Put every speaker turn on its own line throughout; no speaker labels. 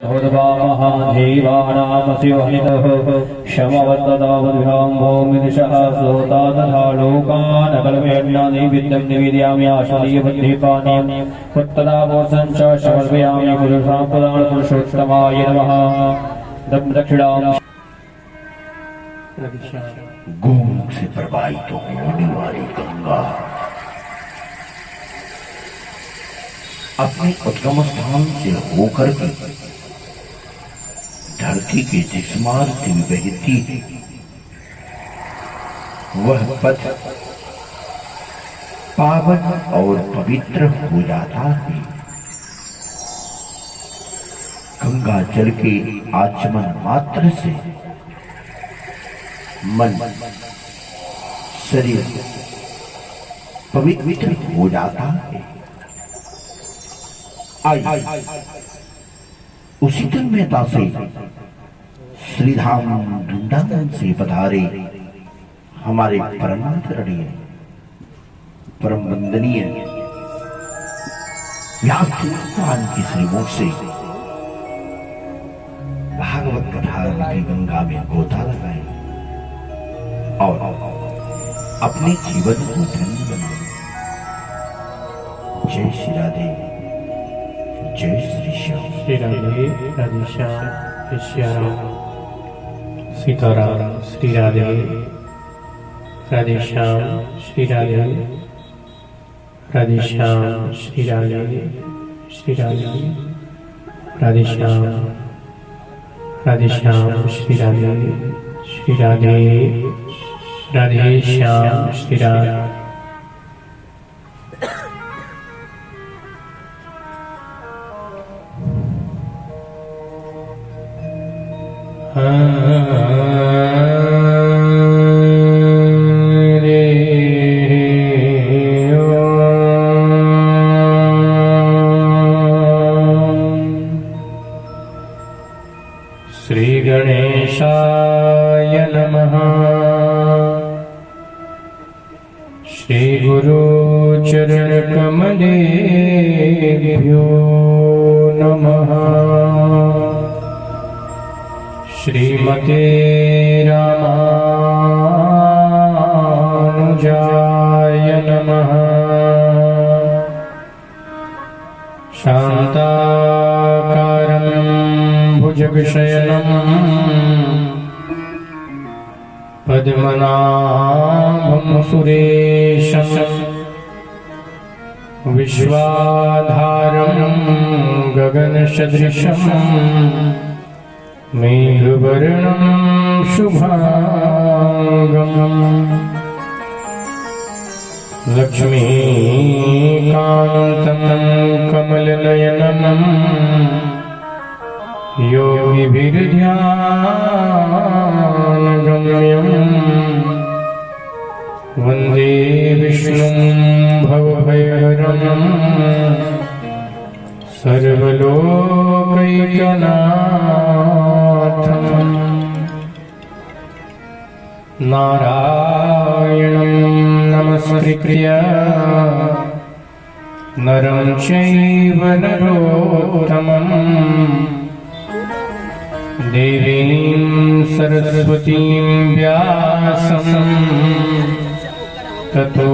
महादेवानामस्योहितः शमवत्तदावद्भ्यां भौमिदिशः श्रोता तथा लोकानकल्पयन्नादिविद्यं निवेदयामि आशुलीयबुद्धिपानीयं उत्तरावोसं च समर्पयामि पुरुषां पुराणपुरुषोत्तमाय नमः। दक्षिणां
गोमुख से प्रवाहित होने वाली गंगा अपने उद्गम स्थान से होकर के धरती के जिस मार्ग से बहती है वह पथ पावन और पवित्र हो जाता है। गंगा जल के आचमन मात्र से मन शरीर पवित्र हो जाता है। उसी तन्मयता से श्रीधाम वृंदावन से पधारे हमारे परम आदरणीय परम वंदनीय व्यास भगवान की श्रीमुख से भागवत कथा की गंगा में गोता लगाए और अपने जीवन को धन्य बनाए। जय श्री राधे, जय श्री श्याम।
श्री राधे राधे श्याम, जय श्याम, सीताराम। श्री राधे राधे श्याम, श्री राधे राधे श्याम, श्री राधे श्री राधे राधे श्याम, राधे श्याम, श्री राधे राधे श्याम, श्री राधे। श्री गणेशाय नमः। श्री गुरु चरण कमलेभ्यो नमः। श्रीमते रामानुजाय नमः। शान्ताकारं भुजगशयनं पद्मनाभं सुरेशं विश्वाधारं गगनसदृशं मेघवर्णं शुभांगं लक्ष्मीकान्तं कमलनयनं योगिभिर्ध्यानगम्यं वन्दे विष्णुं भवभयहरं सर्वलोकैकनाथं नारायणं नमस्कृत्य नरं चैव नरोत्तमं देवीं सरस्वतीं व्यासं ततो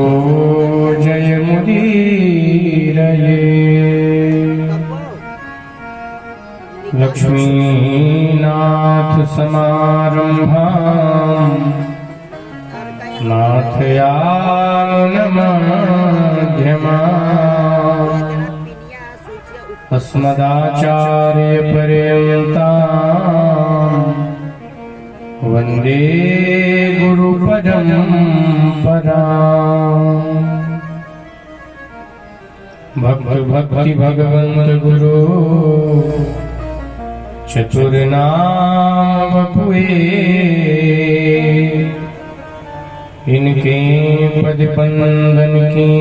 जयमुदीरये। लक्ष्मीनाथ समारम्भां नाथयामुनमध्यमाम् अस्मदाचार्यपर्यन्तां वन्दे गुरुपरम्पराम्। भक्ति भगवन्त गुरु चतुर्नाम बपुए, इनके पद पंदन के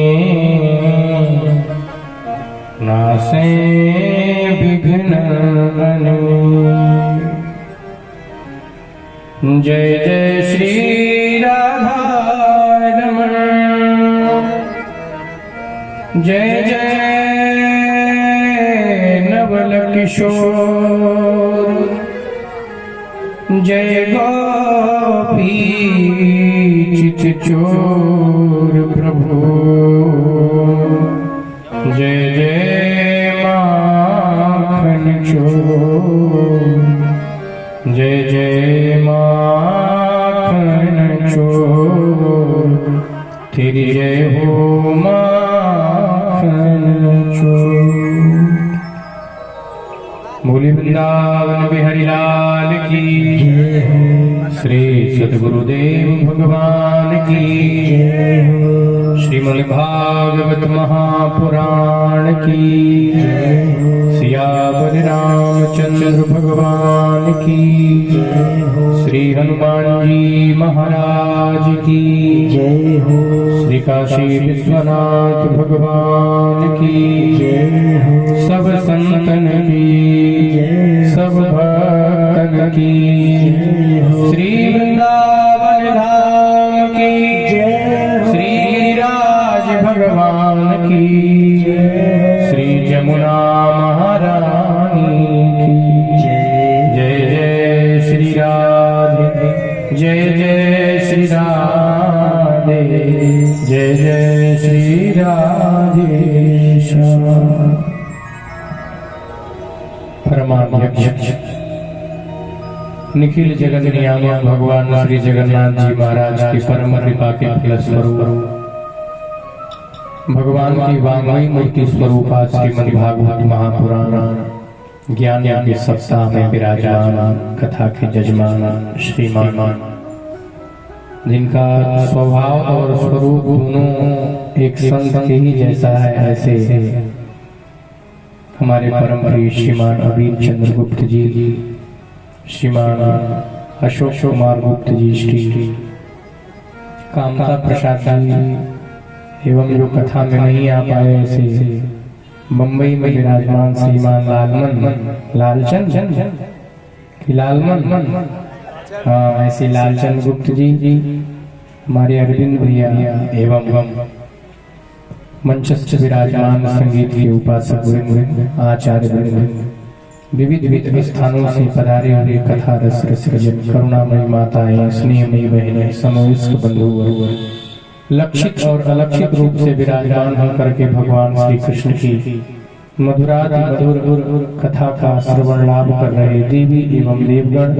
नासे विघ्न बने। जय जय श्री राधा रमण, जय जय नवल किशोर, जय गोपी चित चोर प्रभु जय जय माखन चोर जय जय माखन चोर तेरी जय हो माखन चोर। बोले वृंदावन बिहारी लाल की जय हो। श्री सद्गुरुदेव भगवान की जय हो। श्रीमद् भागवत महापुराण की जय हो। सियावर रामचंद्र भगवान की जय हो। श्री हनुमान जी महाराज की जय हो। श्री काशी विश्वनाथ भगवान की जय हो। सब संतन की सब भक्तन की श्री वृंदावन धाम की श्री राज भगवान की श्री जमुना महारानी की जय जय श्री राधे जय जय श्री राधे जय जय श्री राधे श्याम। परमाध्यक्ष निखिल जगत नियामक भगवान श्री जगन्नाथ जी महाराज की परम कृपा के फलस्वरूप भगवान की वांगमयी मूर्ति स्वरूप श्रीमद् भागवत महापुराण ज्ञान के सप्ताह में विराजमान कथा के जजमान श्रीमान जिनका स्वभाव और स्वरूप दोनों एक संत के ही जैसा है, ऐसे हमारे परम प्रिय श्रीमान अबीर चंद्र गुप्त जी, श्रीमान अशोक कुमार गुप्त जी, श्री कामता प्रसाद जी एवं जो कथा में नहीं आ पाए ऐसे बम्बई में विराजमान श्रीमान लालचंद की लालमन, हाँ ऐसे लालचंद गुप्त जी, हमारे अरविंद भैया एवं मंचस्थ विराजमान संगीत के उपासक आचार्य विविध स्थानों से पधारे हुए कथा रस रसिक करुणामयी माताएं, स्नेहमयी बहनें, समवयस्क बंधु लक्षित और अलक्षित रूप से विराजमान होकर के भगवान श्री कृष्ण की मधुर कथा का श्रवण लाभ कर रहे देवी एवं देवगण,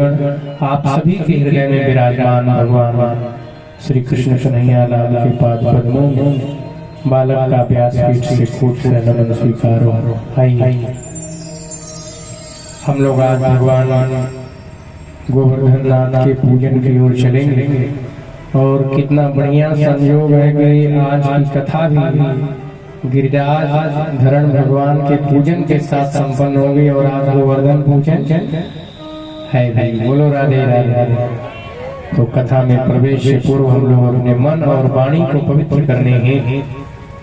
आप सभी के हृदय में विराजमान भगवान श्री कृष्ण कन्हैया लाल के पाद पद्मों में बालक का व्यासपीठ से कूट से नमन स्वीकार हो। आइए हम लोग आज भगवान गोवर्धन नाथ के पूजन की ओर चलेंगे और कितना बढ़िया संयोग है कि आज की कथा भी गिरिराज धरण भगवान के पूजन के साथ संपन्न हो गई और आज गोवर्धन पूजन है भाई। बोलो राधे राधे। तो कथा में प्रवेश से पूर्व हम लोग अपने मन और वाणी को पवित्र करने हैं,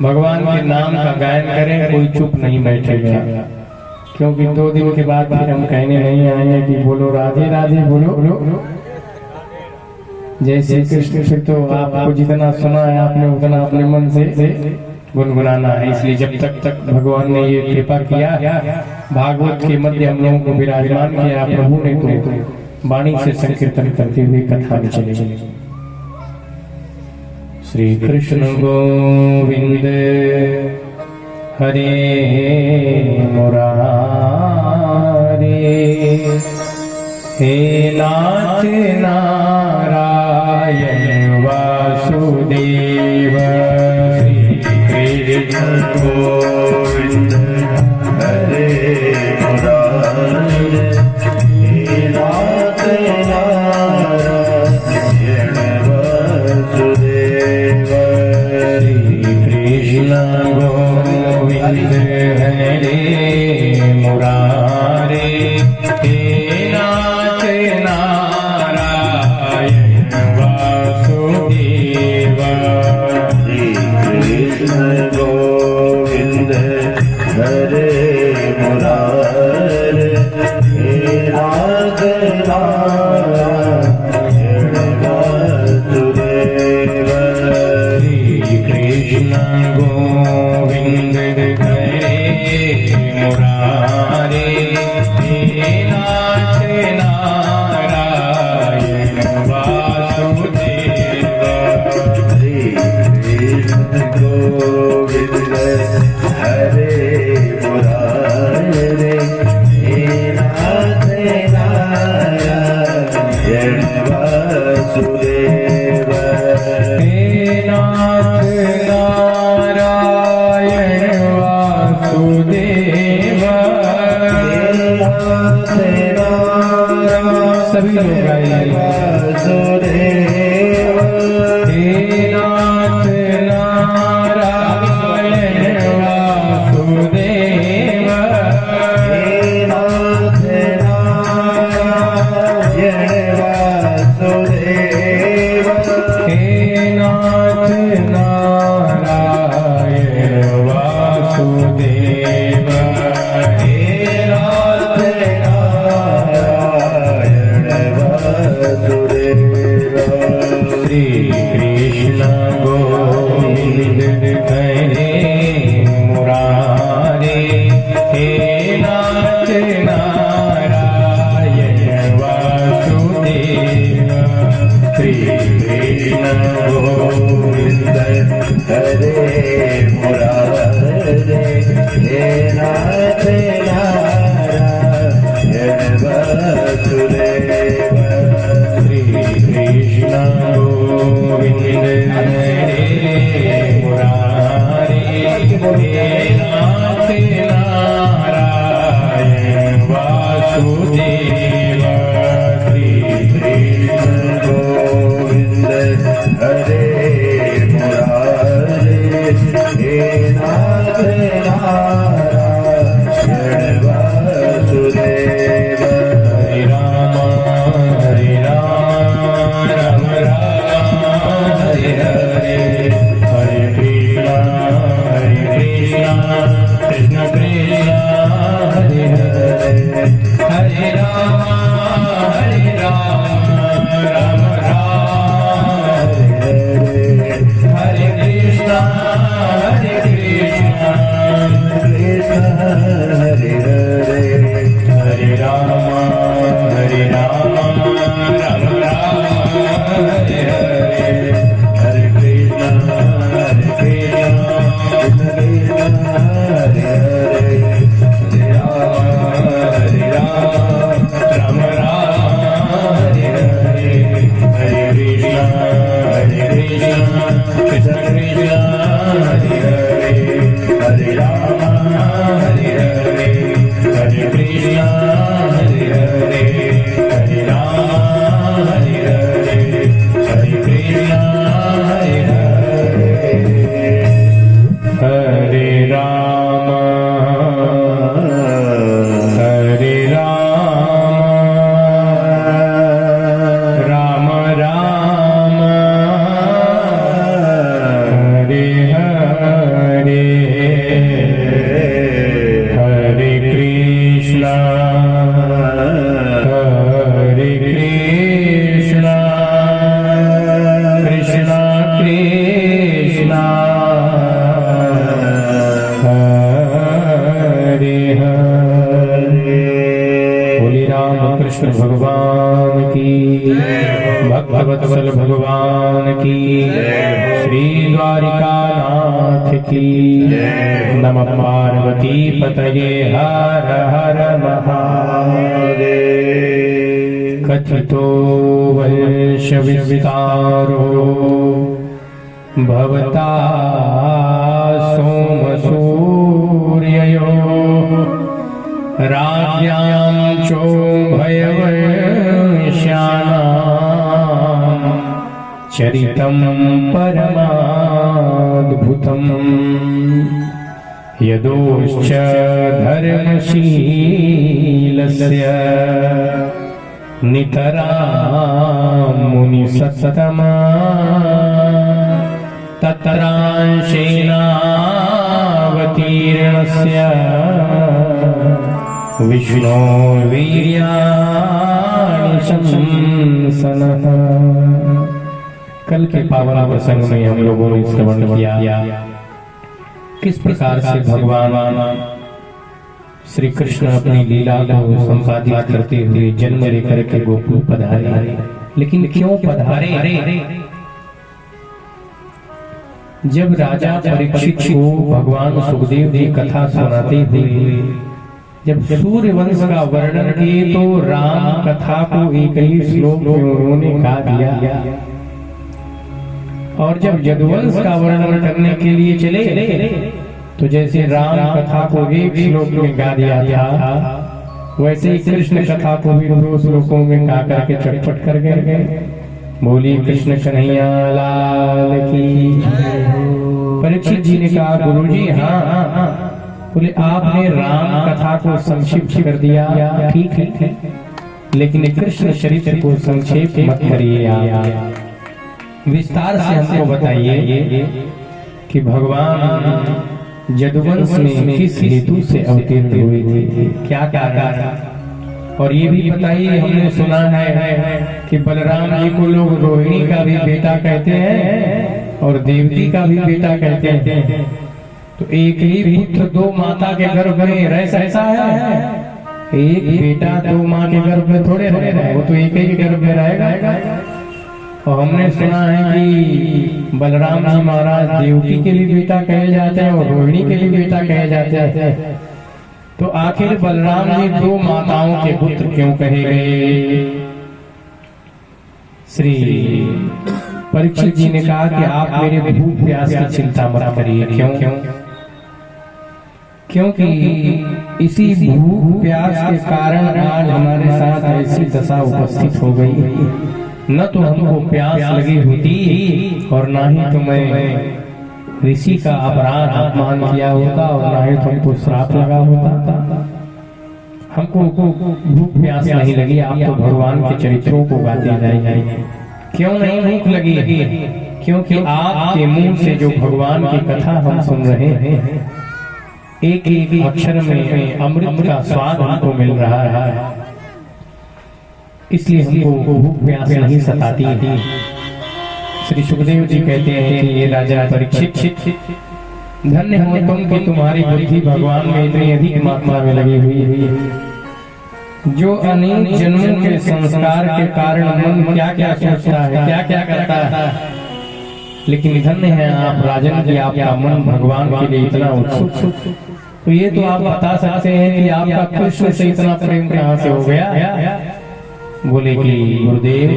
भगवान के नाम का गायन करें, कोई चुप नहीं बैठेगा, क्योंकि 2 दिन के बाद फिर हम कहने नहीं आएंगे कि बोलो राधे राधे बोलो जय श्री कृष्ण। फिर तो आपको जितना सुना है आपने उतना अपने मन से गुनगुनाना है। इसलिए जब तक भगवान ने ये कृपा किया, भागवत के मध्य हम लोगों को विराजमान किया प्रभु ने, तो वाणी से संकीर्तन करते हुए कथा में चले। श्री कृष्ण गोविंद हरे मुरारे, हे नाथ नारायण वासुदेव। श्री कृष्ण
गोविंद हरे मुरारे, हे नाथ नारायण वासुदेव।
श्री कृष्ण गोविंद हरे मुरारे, हे नाथ नारायण वासुदेव।
श्री कृष्ण गोविंद हरे मुरारे, हे नाथ नारायण वासुदेव।
श्री कृष्ण गोविंद हरे मुरारे, हे नाथ
वासुदेव
हे नाथ नारायण वासुदेव सभी लोग गाइए
वासुदेव
हे नाथ नारायण वासुदेव
हे नाथ नारायण वासुदेव
हे नाथ नारायण वासुदेव
हे नाथ नारायण वासुदेव
श्री कृष्ण गोविंद हरे मुरारे हे नाथ नारायण वासुदेव श्री कृष्ण
गोविंद हरे मुरारे हे नाथ नारायण वासुदेव
श्री कृष्ण गोविंद हरे मुरारे हे नाथ नारायण वासुदेव श्री
कृष्ण गोविंद हरे मुरारे हे नाथ नारायण वासुदेव
हरे राम राम राम हरे हरे हरे कृष्ण कृष्ण कृष्ण हरे हरे हरे राम राम राम हरे हरे कृष्ण
कृष्ण हरे हरे
हरे राम राम राम हरे हरे
हरे कृष्ण कृष्ण हरे हरे
हरे राम राम हरे हरे हरे कृष्ण कृष्ण कृष्ण हरे हरे हरे राम हरे हरे हरे कृष्ण हरे हरे हरे राम हरे हरे हरे कृष्ण हरे हरे हरे राम राम राम हरे हरे हरे कृष्ण कृष्ण कृष्ण हरे हरे बोले राम कृष्ण भगवान की भक्तवत्सल भगवान की श्री द्वारिकानाथ की नमः पार्वती पतये हर हर महादेव कथितो वैश विस्तारो भवता सोमसूर्ययो राज्ञां चोभयवैश्यानां चरितं परमाद्भुतम् यदोश्च धर्मशीलस्य नितरां मुनिसत्तमा तत्रांशेनावतीर्णस्य विष्णो वीर्याणि शंसनः। कल के पावन प्रसंग में हम लोगों ने श्रवण किया किस प्रकार से भगवान श्री कृष्ण अपनी लीला को संपादित करते हुए जन्म लेकर के गोकुल पधारे। लेकिन क्यों पधारे? जब राजा परीक्षित को भगवान सुखदेव जी कथा सुनाते हुए जब सूर्य वंश का वर्णन किए तो राम कथा को एक ही श्लोक में उन्होंने गा दिया, और जब यदुवंश का वर्णन करने के लिए चले तो जैसे राम कथा को एक श्लोक में गा दिया था, वैसे ही कृष्ण कथा को भी 2 श्लोकों में गा करके चटपट कर गए। बोली कृष्ण कन्हैया लाल की। परीक्षित जी ने कहा गुरुजी हाँ, बोले आपने राम कथा को संक्षिप्त कर दिया, ठीक है, लेकिन कृष्ण चरित्र को संक्षेप मत करिए, विस्तार से हमको बताइए कि भगवान यदुवंश में किस हेतु से अवतीर्ण हुए थे, क्या कारण, और ये भी बताइए। हमने सुना है कि बलराम जी को लोग रोहिणी का भी बेटा कहते हैं और देवती का भी बेटा कहते हैं, तो एक ही पुत्र 2 माता के गर्भ में रह सकता है? एक बेटा 2 माँ के गर्भ में थोड़े रहेगा, वो तो एक ही गर्भ में रहेगा। और हमने सुना है कि बलराम जी महाराज देवकी के भी बेटा कहे जाते हैं और रोहिणी के भी बेटा कहे जाते हैं, तो आखिर बलराम जी 2 माताओं के पुत्र क्यों कहे गए? श्री परीक्षित जी ने कहा कि आप मेरे भूख प्यास की चिंता मत करिए। क्यों? क्योंकि इसी भूख प्यास के कारण आज हमारे साथ ऐसी दशा उपस्थित हो गई। न तो हमको प्यास लगी होती और ना ही तो मैं ऋषि का अपराध अपमान किया होता और ना ही तुमको श्राप लगा होता। हमको भूख प्यास नहीं लगी, आप तो भगवान के चरित्रों को गाते जाएंगे। क्यों नहीं भूख लगी? क्योंकि आपके मुंह से जो भगवान की कथा हम सुन रहे हैं, एक एक अक्षर में अमृत का स्वाद हमको मिल रहा है, इसलिए हमको भूख प्यास नहीं सताती। श्री सुखदेव जी कहते हैं कि ये राजा परीक्षित, धन्य हो तुम कि तुम्हारी बुद्धि भगवान में इतनी अधिक मात्रा में लगी हुई है। जो अनेक जन्मों के संस्कार के कारण मन क्या क्या सोचता है, क्या क्या करता है, लेकिन धन्य है आप राजन की आपका मन भगवान के लिए इतना उत्सुक। तो ये तो आप बता सकते हैं कि आपका कृष्ण से इतना प्रेम कहाँ से हो गया? बोले कि गुरुदेव,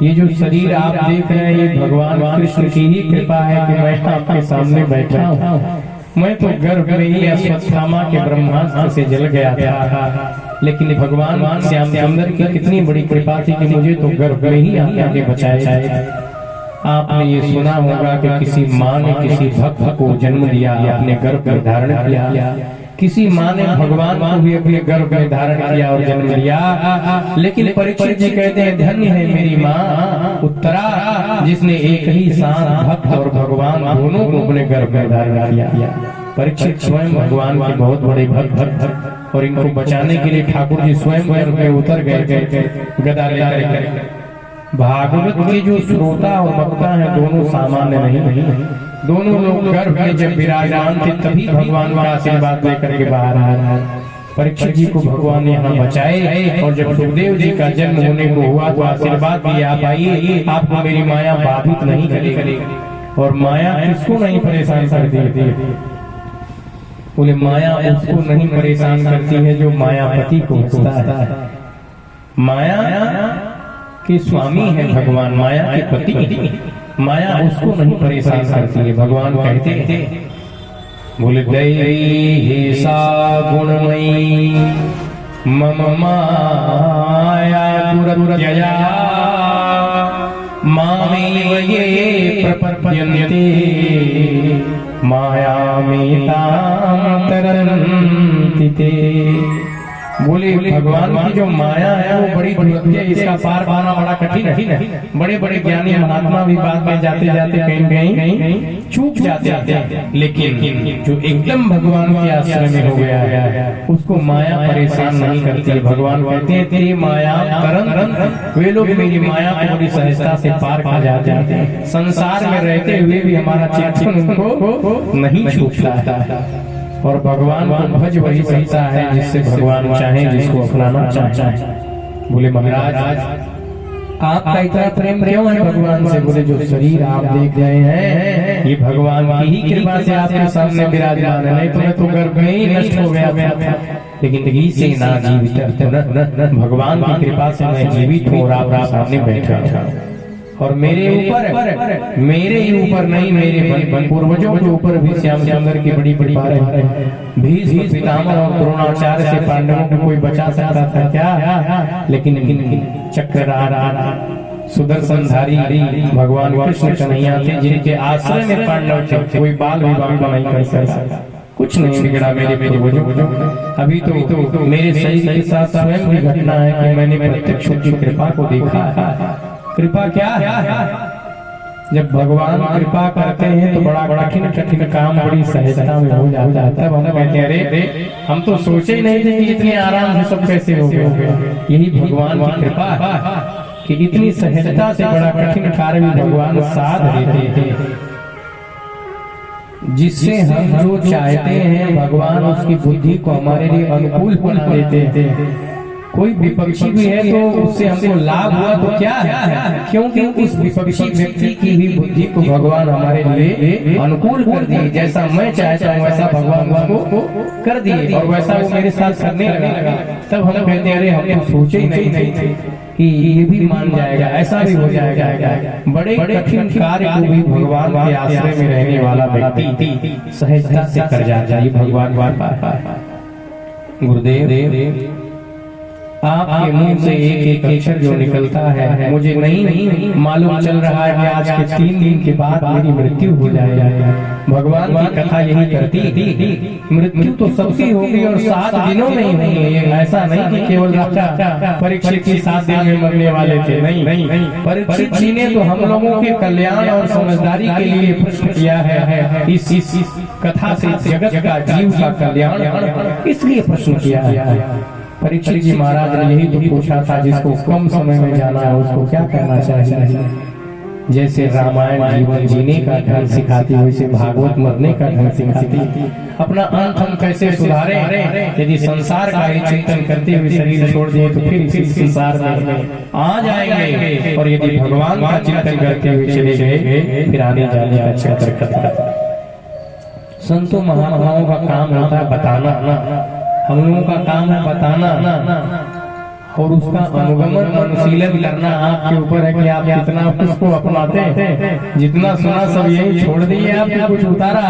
ये जो शरीर आप देख रहे हैं, ये भगवान कृष्ण की ही कृपा है कि मैं आपके सामने बैठा हूँ। मैं तो गर्भ में ही अश्वत्थामा के ब्रह्मास्त्र से जल गया था, लेकिन भगवान श्याम सुंदर की कितनी बड़ी कृपा थी कि मुझे तो गर्भ में ही आके बचाया। आपने ये सुना होगा कि किसी माँ ने किसी भक्त को जन्म दिया, अपने गर्भ में धारण किया। किसी माँ ने भगवान को भी अपने गर्भ में धारण किया और जन्म लिया। लेकिन परीक्षित जी कहते हैं धन्य है मेरी माँ उत्तरा, जिसने एक ही साथ भक्त और भगवान दोनों को अपने गर्भ में धारण किया। परीक्षित स्वयं भगवान के बहुत बड़े भक्त, और इनको बचाने के लिए ठाकुर जी स्वयं गर्भ में उतर गए गदा लेकर। भागवत के जो श्रोता और वक्ता है दोनों सामान्य नहीं, दोनों लोग गर्भ में जब विराजमान थे तभी भगवान का आशीर्वाद लेकर के बाहर आए। परीक्षित जी को भगवान ने यहाँ बचाए, और जब सुखदेव जी का जन्म होने को हुआ तो आशीर्वाद दिया, आप आइए, आपको मेरी माया बाधित नहीं करेगी। और माया किसको नहीं परेशान करती? बोले माया उसको नहीं परेशान करती है जो मायापति को हंसता है। माया के स्वामी है भगवान, माया के पति, माया उसको नहीं परेशान करती है। भगवान कहते हैं, बोले दैवी सा गुणमयी मम माया दुरत्यया मामेव ये प्रपद्यन्ते मायामेतां तरन्ति ते। बोले भगवान की जो माया है वो बड़ी दुर्लभ है, इसका पार पाना बड़ा कठिन है। बड़े बड़े ज्ञानी महात्मा भी बाद में जाते जाते कहीं चूक जाते हैं, लेकिन जो एकदम भगवान के आश्रय में हो गया है उसको माया परेशान नहीं करती। भगवान कहते हैं तेरी माया तरन, वे लोग मेरी माया को बड़ी सहजता से पार कर जाते हैं। संसार में रहते हुए भी हमारा चिंतन उनको नहीं छूटता है। और भगवान को भज वही सकता है जिससे भगवान चाहे, जिसको अपनाना चाहे। बोले महाराज आपका इतना प्रेम क्यों है भगवान से? बोले जो शरीर आप देख रहे हैं ये भगवान की ही कृपा से आपके सामने विराजमान है, नहीं तो मैं तो गर्भ में ही नष्ट हो गया था। लेकिन जिंदगी से ना जीवित पुनः भगवान की कृपा से मैं जीवित हूँ और आपके सामने बैठा हूँ। और मेरे ही ऊपर नहीं, मेरे पूर्वजों के ऊपर भी श्याम सुंदर की बड़ी कृपा है। भीष्म पितामह और द्रोणाचार्य से पांडवों को कोई बचा सकता था क्या? लेकिन चक्रधारी सुदर्शनधारी भगवान कृष्ण कन्हैया थे, जिनके आश्रय में पांडव थे। कोई बाल विवाह को नहीं कर सकता, कुछ नहीं बिगड़ा मेरे पूर्वजों। अभी तो मेरे शरीर के साथ स्वयं की घटना है कि मैंने प्रत्यक्ष उनकी कृपा को देखा। कृपा क्या है? जब भगवान कृपा करते हैं तो बड़ा कठिन काम बड़ी सहजता में हो जाता है। तब हम कहते हैं अरे हम तो सोचे ही नहीं थे कि इतने आराम से सब कैसे हो गया। यही भगवान की कृपा है कि इतनी सहजता से बड़ा कठिन कार्य भी भगवान साध देते हैं, जिससे हम जो चाहते हैं भगवान उसकी बुद्धि को हमारे लिए अनुकूल बना देते हैं। कोई विपक्षी भी है तो उससे हमको लाभ हुआ तो क्या है? क्योंकि उस विपक्षी व्यक्ति की भी बुद्धि को भगवान हमारे लिए अनुकूल कर दिए। जैसा मैं चाहता हूँ वैसा भगवान उसको कर दिए और वैसा वो मेरे साथ करने लगा। तब हम कहते हैं अरे हम तो सोचे ही नहीं थे कि ये भी मान जाएगा, ऐसा भी हो जाएगा। बड़े कठिन कार्य को भी भगवान के आश्रय में रहने वाला व्यक्ति सहजता से कर जाता है। भगवान गुरुदेव आपके मुंह से एक अक्षर जो निकलता है मुझे नहीं मालूम चल रहा है कि आज के 3 दिन के बाद मेरी मृत्यु हो जाएगी। भगवान की कथा यही करती, मृत्यु तो सबकी होगी और 7 दिनों में ही नहीं। ऐसा नहीं कि केवल राजा परीक्षित की 7 दिन में मरने वाले थे, नहीं। परीक्षित जी ने तो हम लोगों के कल्याण और समझदारी के लिए प्रश्न किया है। इस कथा से जगत का जीव का कल्याण इसलिए प्रश्न किया है। परीक्षित जी महाराज ने यही तो पूछा था, जिसको कम समय में जाना है उसको क्या करना चाहिए। जैसे रामायण जीवन जीने का ढंग सिखाती, वैसे भागवत मरने का ढंग सिखाती। अपना अंत हम कैसे सुधारे? यदि संसार का ही चिंतन करते हुए शरीर छोड़ दिए तो फिर इसी संसार में आ जाएंगे, और यदि भगवान का चिंतन करते हुए चले गए फिर आने जाने का चक्कर खत्म। संतों महात्माओं का काम होता है बताना, हम लोगों का काम है बताना और उसका अनुगमन अनुशीलन करना आपके ऊपर है कि आप कितना उसको अपनाते हैं। जितना सुना सब यही छोड़ दिए, आपने कुछ उतारा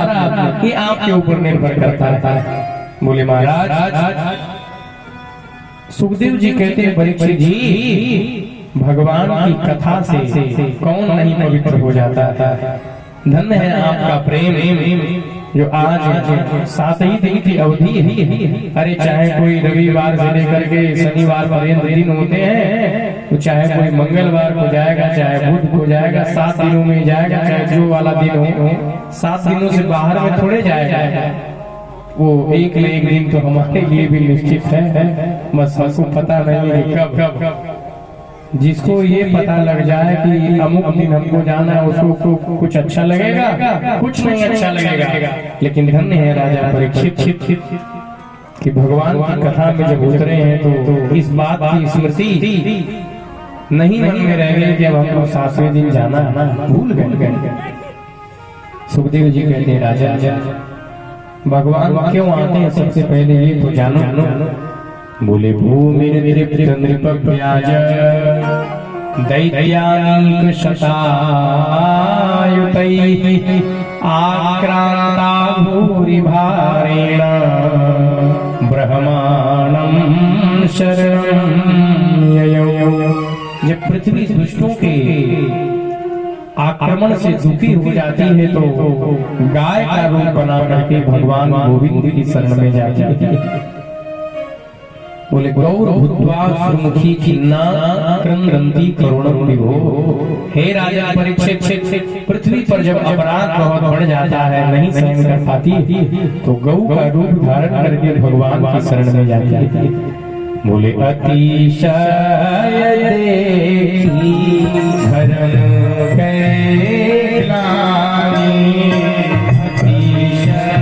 ये आपके ऊपर निर्भर करता है। बोले महाराज सुखदेव जी कहते हैं परीक्षित जी, भगवान की कथा से कौन नहीं पवित्र हो जाता है। धन्य है आपका प्रेम जो आज 7 ही दिन की अवधि है। अरे चाहे कोई रविवार से लेकर के शनिवार पर्यंत दिन होते हैं, तो चाहे कोई मंगलवार को जाएगा, चाहे बुध को जाएगा, 7 दिनों में जाएगा। चाहे जो वाला दिन हो 7 दिनों से बाहर में थोड़े जाएगा। वो एक न एक दिन तो हमारे लिए भी निश्चित है, बस हमको पता नहीं है कब। जिसको ये पता लग जाए कि अमुक दिन हमको जाना है, उसको कुछ अच्छा लगेगा, कुछ नहीं अच्छा लगेगा। लेकिन धन्य है राजा परीक्षित कि भगवान की कथा में जब उतरे हैं तो इस बात की स्मृति नहीं मन में रह गई कि अब हमको 7वें दिन जाना, भूल गए। सुखदेव जी कहते हैं राजा भगवान क्यों आते हैं, सबसे पहले ये तो जानो। बोले भूमि नृपव्याज दैत्यानीक शतायुतैः आक्रांता भूरि भारेण ब्रह्माणं शरणं ययौ। जब पृथ्वी दुष्टों के आक्रमण से दुखी हो जाती है तो गाय का रूप बना करके भगवान गोविंद की शरण में जाती है। बोले गौर भूत्वा सुमुखी खिन्ना क्रंदन्ति करुणं विभो। हे राजा परीक्षित, पृथ्वी पर जब अपराध बहुत बढ़ जाता है, नहीं सहन कर पाती, तो गौ का रूप धारण करके भगवान की शरण में जाती है। बोले अतिशय देखी धर्म के ग्लानि, अतिशय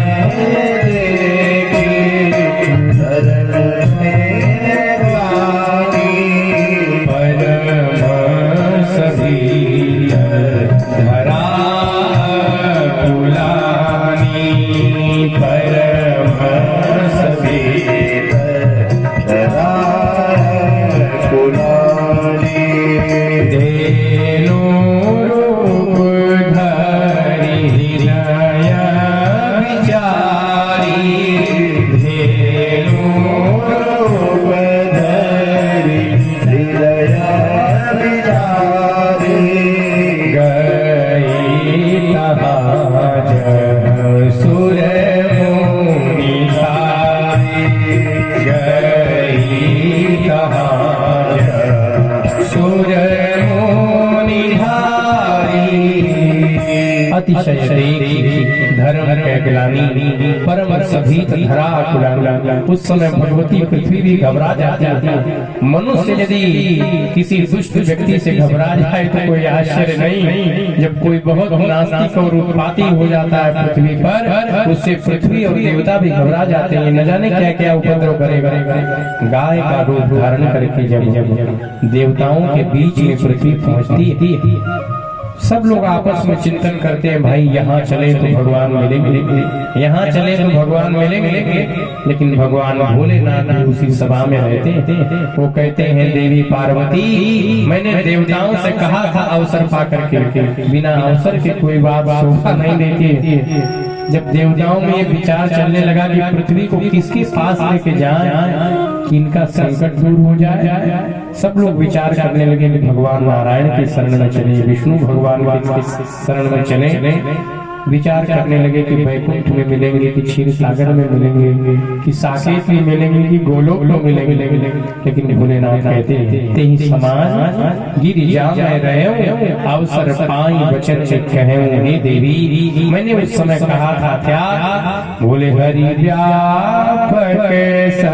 अतिशय देखी धर्म के ग्लानि परम सभीत धरा कुलानि। उस समय भगवती पृथ्वी भी घबरा जाती है। मनुष्य यदि किसी दुष्ट व्यक्ति से घबरा जाए तो कोई आश्चर्य नहीं, जब कोई बहुत नास्तिक और उत्पाती हो जाता है पृथ्वी पर, उससे पृथ्वी और देवता भी घबरा जाते हैं, न जाने क्या क्या उपद्रव करेगा। गाय का रूप धारण करके जब देवताओं के बीच में पृथ्वी पहुंचती है, सब लोग आपस में चिंतन करते हैं, भाई यहाँ चले तो भगवान मिलेंगे, यहाँ चले तो भगवान मिलेंगे। लेकिन भगवान भोलेनाथ भी उसी सभा में रहते हैं। वो कहते हैं, देवी पार्वती, मैंने देवताओं से कहा था अवसर पा करके, बिना अवसर के कोई बात शोभा नहीं देती। जब देवताओं में ये विचार चलने लगा कि पृथ्वी को किसके पास लेके जाएं कि इनका संकट दूर हो जाए, सब लोग विचार करने लगे कि भगवान नारायण की शरण में चले, विष्णु भगवान के शरण में चले। विचार करने लगे कि वैकुंठ में मिलेंगे कि क्षीर सागर में मिलेंगे कि साकेत में मिलेंगे कि गोलोक में मिलेंगे। लेकिन भोलेनाथ कहते हैं, तेहि समान गिरिजा में रहे अवसर पाई वचन से कहूं, हे देवी मैंने उस समय कहा था क्या, बोले हरि व्यापक
हरि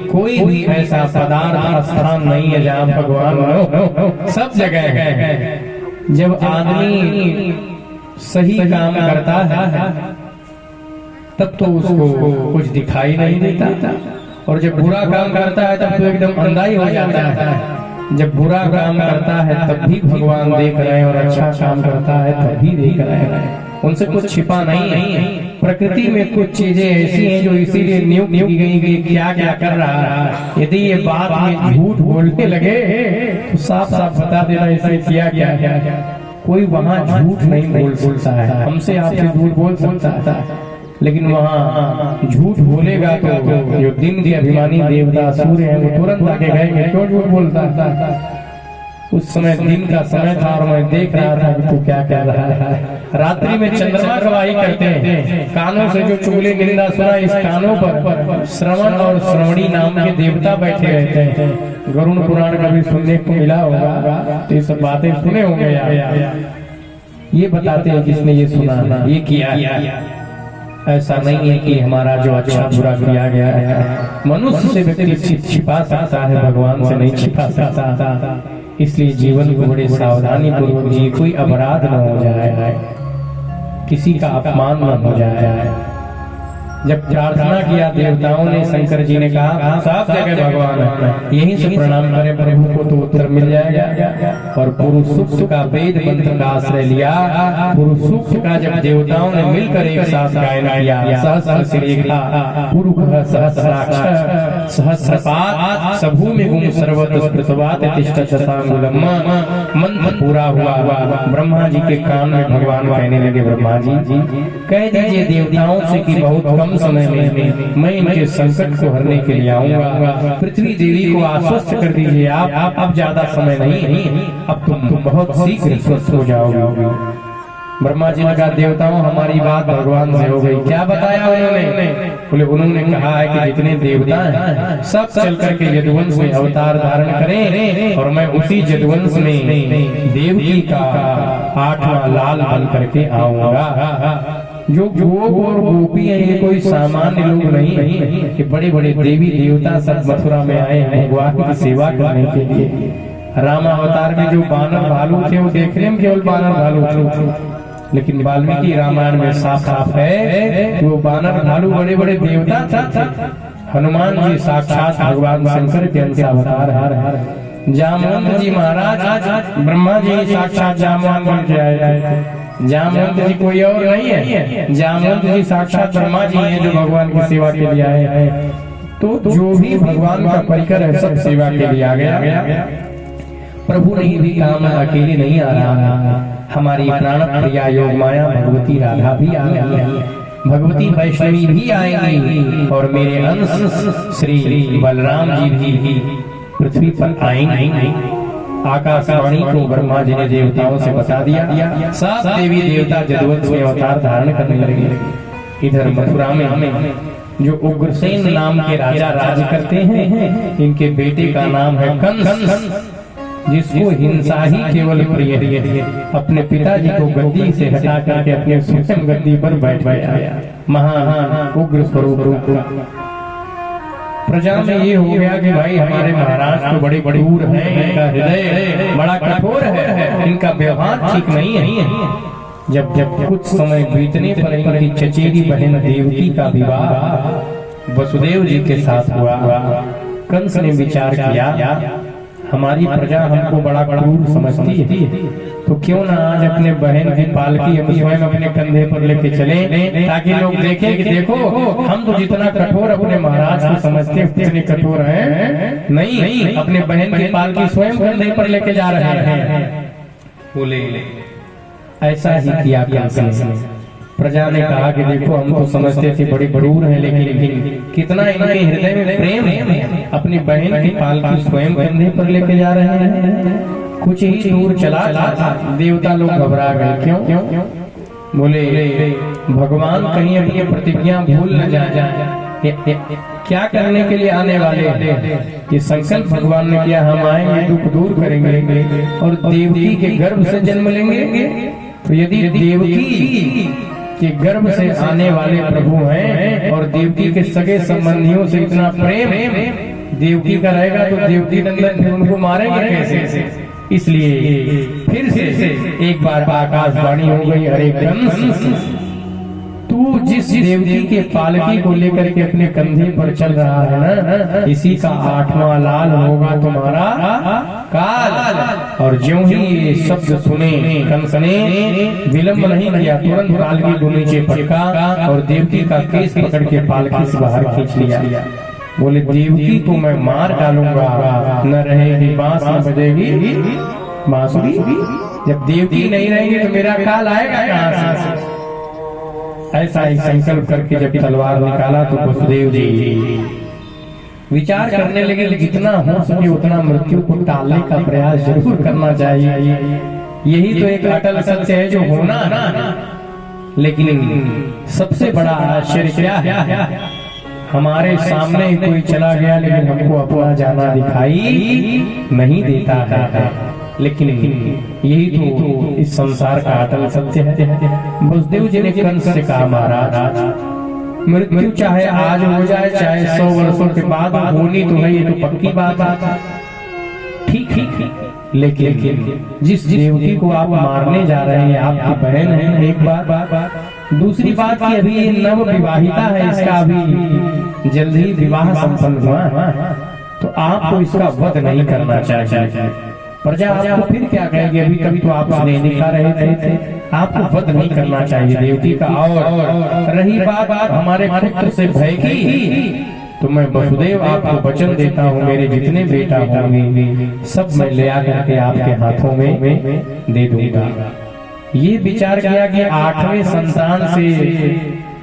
कोई भी ऐसा पदार्थ स्थान नहीं है जहाँ भगवान हो, सब जगह है। जब आदमी सही काम करता है तब तो उसको कुछ दिखाई नहीं देता, और जब बुरा काम करता है तब तो एकदम अंधा ही हो जाता है। जब बुरा काम करता है तब भी भगवान देख रहे हैं, और अच्छा काम करता है तब भी देख रहे हैं। उनसे कुछ छिपा नहीं है। प्रकृति में कुछ चीजें ऐसी हैं जो इसीलिए नियुक्त की गई कि क्या क्या कर रहा है। यदि ये बात में झूठ बोलने लगे तो साफ साफ बता देना इसने किया क्या। कोई वहाँ झूठ नहीं बोल सकता है, हमसे आपसे झूठ बोल सकता है, लेकिन वहाँ झूठ बोलेगा तो जो दिन के अभिमानी देवता सूर्य है वो तुरंत आके कहेंगे क्यों झूठ बोलता है। उस समय दिन का समय था और मैं देख रहा था कि तू क्या कह रहा है। रात्रि में चंद्रमा गवाही करते हैं, कानों से जो चुगली निंदा सुना, इस कानों पर श्रवण और श्रवणी नाम के देवता बैठे रहते हैं। गरुड़ पुराण का भी सुनने को मिला होगा, तो ये सब बातें सुने होंगे यार। ये बताते हैं जिसने ये सुना ये किया। ऐसा नहीं है कि हमारा जो अच्छा बुरा किया गया है मनुष्य से व्यक्ति छिपा सकता है, भगवान से नहीं छिपा सकता। इसलिए जीवन को बड़े सावधानी पूर्वक जी, कोई अपराध न हो जाए, किसी का अपमान न हो जाए। जब प्रार्थना किया देवताओं ने, शंकर जी ने कहा सब जगह भगवान है, यहीं से प्रणाम करें प्रभु को तो उत्तर मिल जाएगा। और पुरुष सूक्त का वेद मंत्र का आश्रय लिया। पुरुष सूक्त का जब देवताओं ने मिलकर एक साथ गायन किया, सहस्र शिरेखा पुरुष सहस्राक्ष सहस्रपाद सभू में गुम सर्वत स्मृतवात तिष्ठत दशांगुलम। मंत्र पूरा हुआ। ब्रह्मा जी के कान में भगवान कहने लगे, ब्रह्मा जी कह दीजिए देवताओं से कि बहुत समय में मैं इनके संकट को हरने के लिए आऊंगा। पृथ्वी देवी को आश्वस्त कर दीजिए, आप अब ज्यादा समय नहीं, अब तुम बहुत शीघ्र स्वस्थ हो जाओगे। ब्रह्मा जी ने कहा देवताओं हमारी बात भगवान से हो गई। क्या बताया उन्होंने? बोले उन्होंने कहा है कि जितने देवता हैं सब चल करके यदुवंश में अवतार धारण करें, और मैं उसी यदुवंश में देवकी का 8वां लाल बन करके आऊंगा। जो गोप और गोपी है ये कोई सामान्य लोग नहीं है कि बड़े बड़े देवी देवता सब मथुरा में आए हैं भगवान की सेवा करने के लिए। रामावतार में जो बानर भालू थे वो देखने में केवल बानर भालू थे, लेकिन वाल्मीकि रामायण में साफ साफ है वो बानर भालू बड़े बड़े देवता थे। हनुमान जी साक्षात भगवान शंकर के अंश अवतार है। जामवंत जी महाराज ब्रह्मा जी साक्षात जामवंत बन के आए थे। जामवंत जी कोई और नहीं है, जामवंत जी साक्षात ब्रह्मा जी हैं जो भगवान की सेवा के लिए आए हैं। तो जो भी भगवान का परिकर है सब सेवा के लिए आ गया। प्रभु ने भी कहा मैं अकेले नहीं आ रहा, हमारी प्राण प्रिया योग माया भगवती राधा भी आ रही है, भगवती वैष्णवी भी आएंगी और मेरे अंश श्री बलराम जी भी पृथ्वी पर आएंगे। आकाशवाणी को ब्रह्मा जी ने देवताओं से बता दिया, सब देवी देवता जदवंश में अवतार धारण करने लगे। इधर मथुरा में जो उग्रसेन नाम के राजा राज करते हैं, इनके बेटे का नाम है कंस, जिसको हिंसा ही केवल प्रिय है। अपने पिताजी को गद्दी से हटा करके अपने स्वयं गद्दी पर बैठ गया। महान उग्र स्वरूप प्रजा में ये हो गया कि भाई हमारे महाराज तो बड़े क्रूर हैं, इनका हृदय बड़ा कठोर है, इनका व्यवहार ठीक नहीं है। जब कुछ समय बीतने पर इनकी चचेरी बहन देवकी का विवाह वसुदेव जी के साथ हुआ। कंस ने विचार किया, हमारी प्रजा हमको बड़ा क्रूर समझती है, तो क्यों ना आज अपने बहन की पालकी हम स्वयं अपने कंधे पर लेके चले, ताकि लोग देखें कि देखो हम तो जितना कठोर अपने महाराज को समझते हैं उतने कठोर हैं नहीं, अपने बहन की पालकी स्वयं कंधे पर लेके जा रहे हैं। बोले ऐसा ही किया कंस ने। प्रजा ने कहा कि देखो हम तो समझते थे बड़े क्रूर हैं, लेकिन कितना इनके हृदय में प्रेम है, अपनी बहन की पालकी स्वयं कंधे पर लेके जा रहे हैं। कुछ ही दूर चला देवता लोग घबरा गए। क्यों? बोले भगवान कहीं अपनी प्रतिज्ञा भूल न जाए, क्या करने के लिए आने वाले हैं? ये संकल्प भगवान ने किया, हम आएंगे दुख दूर करेंगे और देवकी के गर्भ से जन्म लेंगे। तो यदि देवकी के गर्भ से आने वाले प्रभु हैं और देवकी के सगे संबंधियों से इतना प्रेम देवकी का रहेगा, तो देवकी नंदन फिर उनको मारेंगे कैसे? इसलिए फिर से एक बार आकाशवाणी हो गई, अरे कंस तू जिस देवकी के पालकी को लेकर के अपने कंधे पर चल रहा है ना, इसी का 8वां लाल होगा तुम्हारा काल। और ज्यों ही ये शब्द सुने कंस ने विलंब नहीं किया, तुरंत पालकी को नीचे पटका और देवकी का केस पकड़ के पालकी से बाहर खींच लिया। बोले देवकी को मैं मार डालूंगा, न रहेगी बांस न बजेगी बांसुरी। जब देवकी नहीं रहेंगे तो मेरा काल आएगा कहां से? ऐसा ही संकल्प करके जब तलवार निकाला तो वसुदेव जी विचार करने लगे, जितना हो सके उतना मृत्यु को टालने का प्रयास जरूर करना चाहिए। यही तो एक अटल सत्य है जो होना ना। लेकिन सबसे बड़ा आश्चर्य क्या है, हमारे सामने ही कोई चला गया लेकिन हमको अपना जाना दिखाई नहीं देता है। लेकिन यही तो इस संसार का अटल सत्य है। वसुदेव जी ने कंस से कहा, महाराज मृत्यु चाहे आज हो जाए चाहे 100 वर्षों के बाद होनी तो है, ये तो पक्की बात है। ठीक, लेकिन जिस देवकी को आप मारने जा रहे हैं आपकी बहन है, एक बात। दूसरी बात की अभी ये नव विवाहिता है, इसका अभी जल्द ही विवाह संपन्न हुआ है, तो आपको इसका वध नहीं करना चाहिए। प्रजा आपको फिर क्या कहेगी? अभी तक तो आप स्नेह दिखा रहे थे, आपको वध नहीं करना चाहिए देवकी का। और रही बात हमारे पुत्र से भय की, तो मैं वसुदेव आपको वचन देता हूँ, मेरे जितने बेटा होंगे सब मैं ले आकर के आपके हाथों में दे दूंगा। ये विचार किया कि 8वें संतान से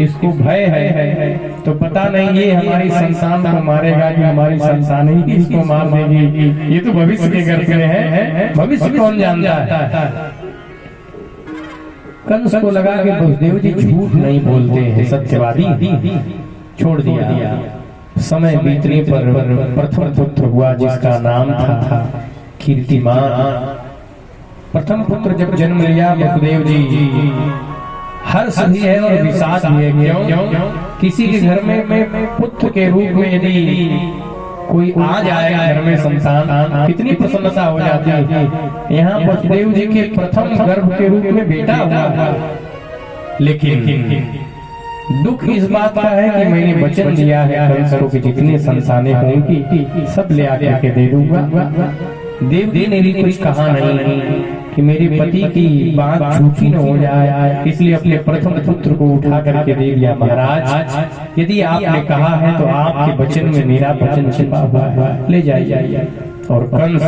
इसको भय है, तो पता नहीं ये हमारी संतान को मारेगा कि हमारी संतान ही इसको मार देगी। ये तो भविष्य के गर्भ में है, भविष्य कौन जानता है। कंस को लगा कि वसुदेव जी झूठ नहीं बोलते हैं, सत्यवादी। छोड़ दिया। समय बीतने पर प्रथम पुत्र हुआ जिसका नाम था कीर्तिमान। प्रथम पुत्र जब जन्म लिया वसुदेव जी, हर्ष भी है और विषाद भी है। क्यों? किसी के घर में पुत्र के रूप में यदि कोई आ जाए घर में संतान, कितनी प्रसन्नता हो जाती है। यहाँ वसुदेव जी के प्रथम गर्भ के रूप में बेटा हुआ, लेकिन दुख इस बात का है कि मैंने वचन दिया है कंस कि जितने संतानें होंगी सब ले आकर के दे दूंगा। देवकी ने भी कुछ कहा नहीं कि मेरे पति की बात झूठी न हो जाए, इसलिए अपने प्रथम पुत्र को उठा करके दे दिया। महाराज यदि आपने कहा है तो आपके वचन में मेरा वचन छिपा हुआ है, ले जाइए। और कंस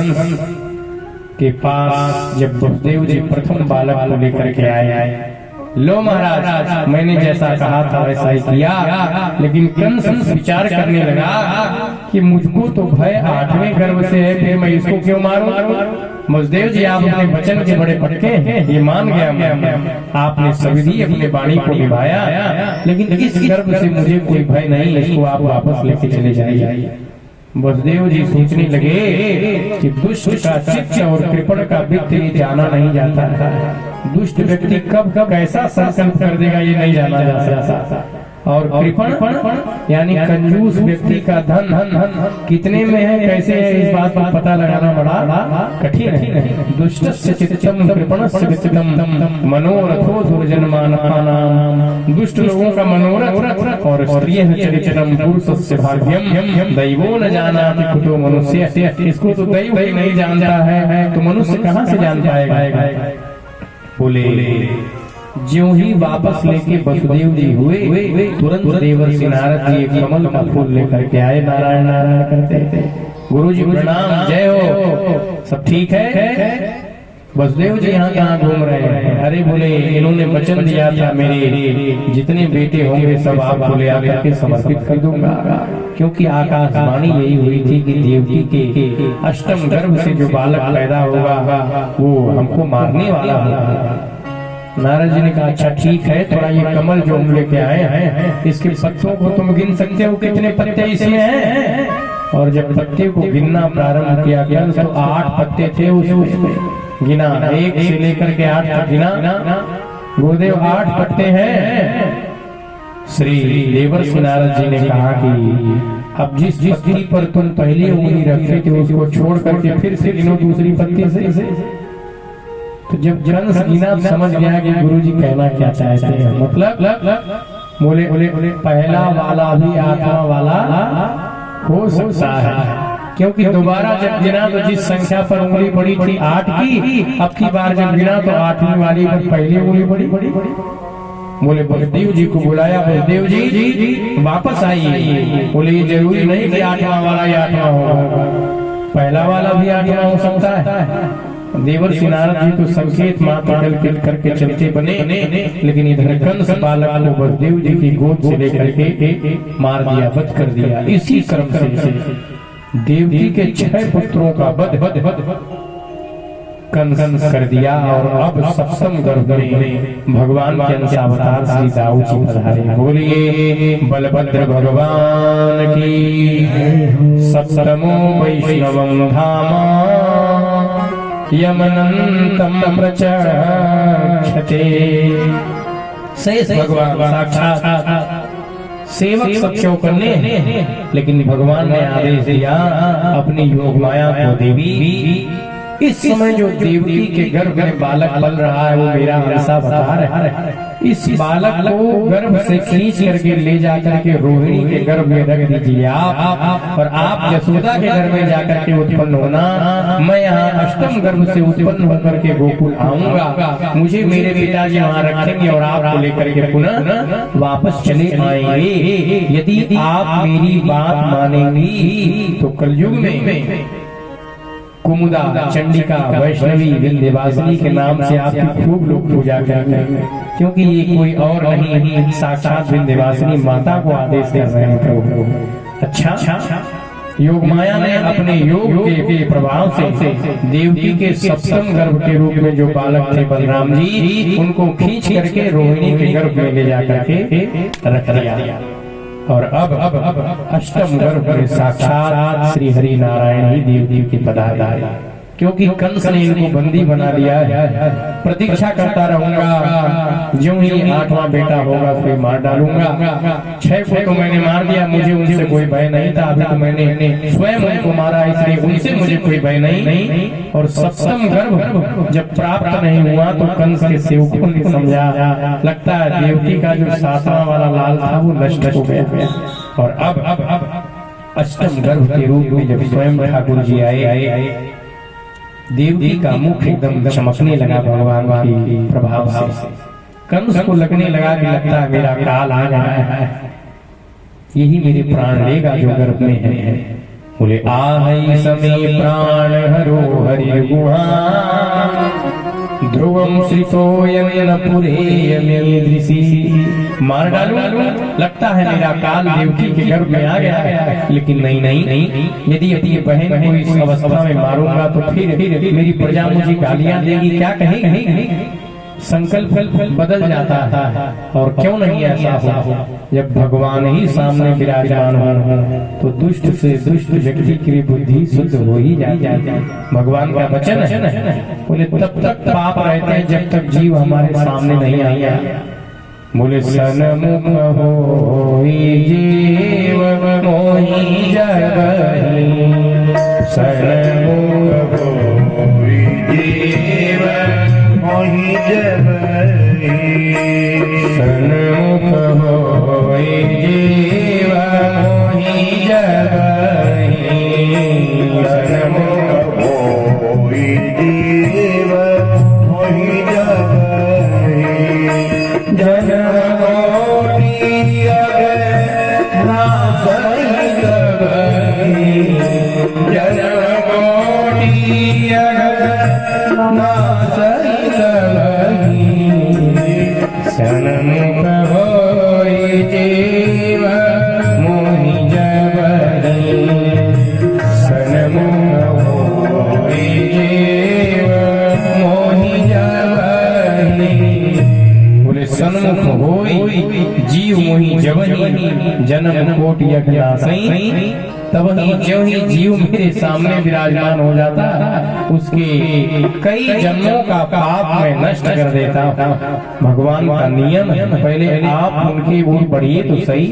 के पास जब वसुदेव जी प्रथम बालक को लेकर के आए, लो महाराज मैंने जैसा कहा था वैसा ही किया, लेकिन कंस विचार करने लगा कि मुझको तो भय 8वें गर्भ से है, फिर मैं इसको क्यों मारूं। वसुदेव जी आप अपने वचन के बड़े पक्के हैं, ये मान गया मैं, आपने सविधि अपने वाणी को निभाया, लेकिन इस गर्भ से मुझे कोई भय नहीं, इसको आप वापस लेके चले जाइए। वसुदेव जी सोचने लगे कि दुष्ट का चित्त और कृपण का वित्त ये जाना नहीं जाता है, दुष्ट व्यक्ति कब कैसा संकल्प कर देगा ये नहीं जाना जा सकता, और कृपण यानी कंजूस व्यक्ति का धन कितने में है कैसे है इस बात का पता लगाना बड़ा कठिन है। दुष्टस्य चित्तम कृपणस्य चित्तम मनोरथो दुर्जनमानपानाम, दुष्ट लोगों का मनोरथ और स्त्रियः चरित्रम पुरुषस्य भाग्यम दैवो न जानाति कुतो मनुष्य, इसको तो दैव ही नहीं जानता है तो मनुष्य कहाँ से जान पाएगा। बोले ज्यों ही वापस लेके वसुदेव जी हुए, तुरंत देवर्षि नारद जी एक कमल का फूल लेकर के आए, नारायण नारायण करते, गुरु जी प्रणाम, जय हो, सब ठीक है। वसुदेव जी यहाँ कहाँ घूम रहे हैं? अरे बोले इन्होंने वचन दिया था मेरे जितने बेटे होंगे सब आपको ले आकर के समर्पित कर दूंगा, क्योंकि आकाशवाणी यही हुई थी कि देवकी के अष्टम गर्भ से जो बालक पैदा होगा वो हमको मारने वाला होगा। नारद जी ने कहा अच्छा ठीक है, थोड़ा ये कमल जो हम लेके आए हैं इसके पत्तों को तुम गिन सकते हो कितने पत्ते इसमें हैं? और जब पत्ते को गिनना प्रारंभ किया गया तो 8 पत्ते थे उसमें, गिना 1 से लेकर के 8 तक गिना, गुरुदेव 8 पत्ते हैं। श्री देवर्षि नारद जी ने कहा कि अब जिस पत्ती पर तुम पहली उंगली रखे थे उसको छोड़ करके फिर से गिनो दूसरी पत्ती से। तो जब कंस गिना समझ गया कि गुरुजी कहना क्या चाहते हैं, मतलब बोले पहला वाला भी 8वां वाला हो सकता है, क्योंकि दोबारा जब गिना तो जिस संख्या पर उंगली पड़ी थी 8 की, अब की बार जब गिना तो 8वीं वाली पर पहली उंगली पड़ी। बोले वसुदेव जी को बुलाया, वसुदेव जी वापस आइए। बोले ये जरूरी नहीं कि 8वां वाला ही 8वां होगा, पहला वाला भी 8वां हो सकता है। देवर्षि नारद जी तो संकेत मात्र करके चलते बने, लेकिन इधर कंस बालक को वसुदेव जी की गोद से लेकर के मार दिया, वध कर दिया। इसी क्रम से देवकी के 6 पुत्रों का वध कंस कर दिया, और अब सप्तम गर्भ में भगवान के अंशावतार श्री दाऊ जी पधारे। बोलिए बलभद्र भगवान की। सप्तमो वैष्णवं धामा यमनंतम प्रचक्षते। शेष भगवान साक्षात सेवक सत्यों करने, लेकिन भगवान ने आदेश दिया अपनी योग माया को देवी। इस समय जो देवकी के गर्भ में बालक पल रहा है वो मेरा अंशावतार है। इस बालक को गर्भ से खींच करके ले जाकर के रोहिणी के गर्भ में रख दीजिए आप, और आप यशोदा के घर में जाकर के उत्पन्न होना। मैं यहाँ अष्टम गर्भ से उत्पन्न होकर के गोकुल आऊंगा, मुझे मेरे पिताजी वहाँ रखेंगे और आपको लेकर के पुनः वापस चले आएंगे। यदि आप मेरी बात मानेंगी तो कलयुग में कुमुदा, चंडिका, वैष्णवी, विंध्यवासिनी के नाम से आपकी खूब लोग पूजा करेंगे, क्योंकि ये कोई और नहीं साक्षात विंध्यवासिनी माता को आदेश कर रहे हैं प्रभु। अच्छा, योग माया ने अपने योग के प्रभाव से देवकी के सप्तम गर्भ के रूप में जो बालक थे बलराम जी, उनको खींच करके रोहिणी के गर्भ में ले जाकर के रख दिया। और अब अष्टम गर्भ में साक्षात श्री हरि नारायण ही देवदेव के पधारे, क्योंकि कंस ने इनको बंदी बना लिया है। प्रतीक्षा करता रहूंगा, जो ही 8वां बेटा होगा फिर मार डालूंगा। 6 को तो मैंने मार दिया, मुझे उनसे कोई भय नहीं था, अभी तो मैंने स्वयं उनको मारा, इसलिए उनसे मुझे कोई भय नहीं। और सप्तम गर्भ जब प्राप्त नहीं हुआ तो कंस के सेवकों ने समझा, लगता है देवकी का जो 7वां वाला लाल था वो नष्ट हो गया। और अब अष्टम गर्भ के रूप में जब स्वयं ठाकुर जी आए, देवकी का मुख एकदम चमकने लगा भगवान के प्रभाव से। कंस को लगने लगा कि लगता है मेरा काल आ गया है, यही मेरे प्राण लेगा जो गर्भ में है। बोले आहै समय प्राण हरो हरि गुहा ध्रुवम श्रितोयन पुरेयमीदृशी। मार डालूं, लगता है मेरा काल देवकी के गर्भ में आ गया है, लेकिन नहीं, यदि अपनी बहन को इस अवस्था में मारूंगा तो फिर मेरी प्रजा मुझे गालियां देगी, क्या कहेगी। संकल्प बदल जाता है। और क्यों नहीं ऐसा हो, जब भगवान ही सामने विराजमान हो तो दुष्ट से दुष्ट व्यक्ति की बुद्धि शुद्ध हो ही जाती है। भगवान का वचन है, बोले तब तक पाप रहते हैं जब तक जीव हमारे सामने नहीं आया। बोले सनमुख होई जीव मोहि जगहि, सनमुख होई जीव मोहि जगहि, सनमुख होई जीव मोहि जगहि, सनमुख होई जीव मोहि जगहि। सनमुख होई जीव मोहि जगहि, सनमुख होई जीव मोहि जगहि। बोले सन्मुख होई जीव मोहि जगहि, जन्म कोटि यज्ञ नासई। तब ही जो ही जीव मेरे सामने विराजमान हो जाता, उसके कई जन्मों का पाप मैं नष्ट कर देता। भगवान का नियम है, पहले आप उनकी ओर बढ़िए तो सही,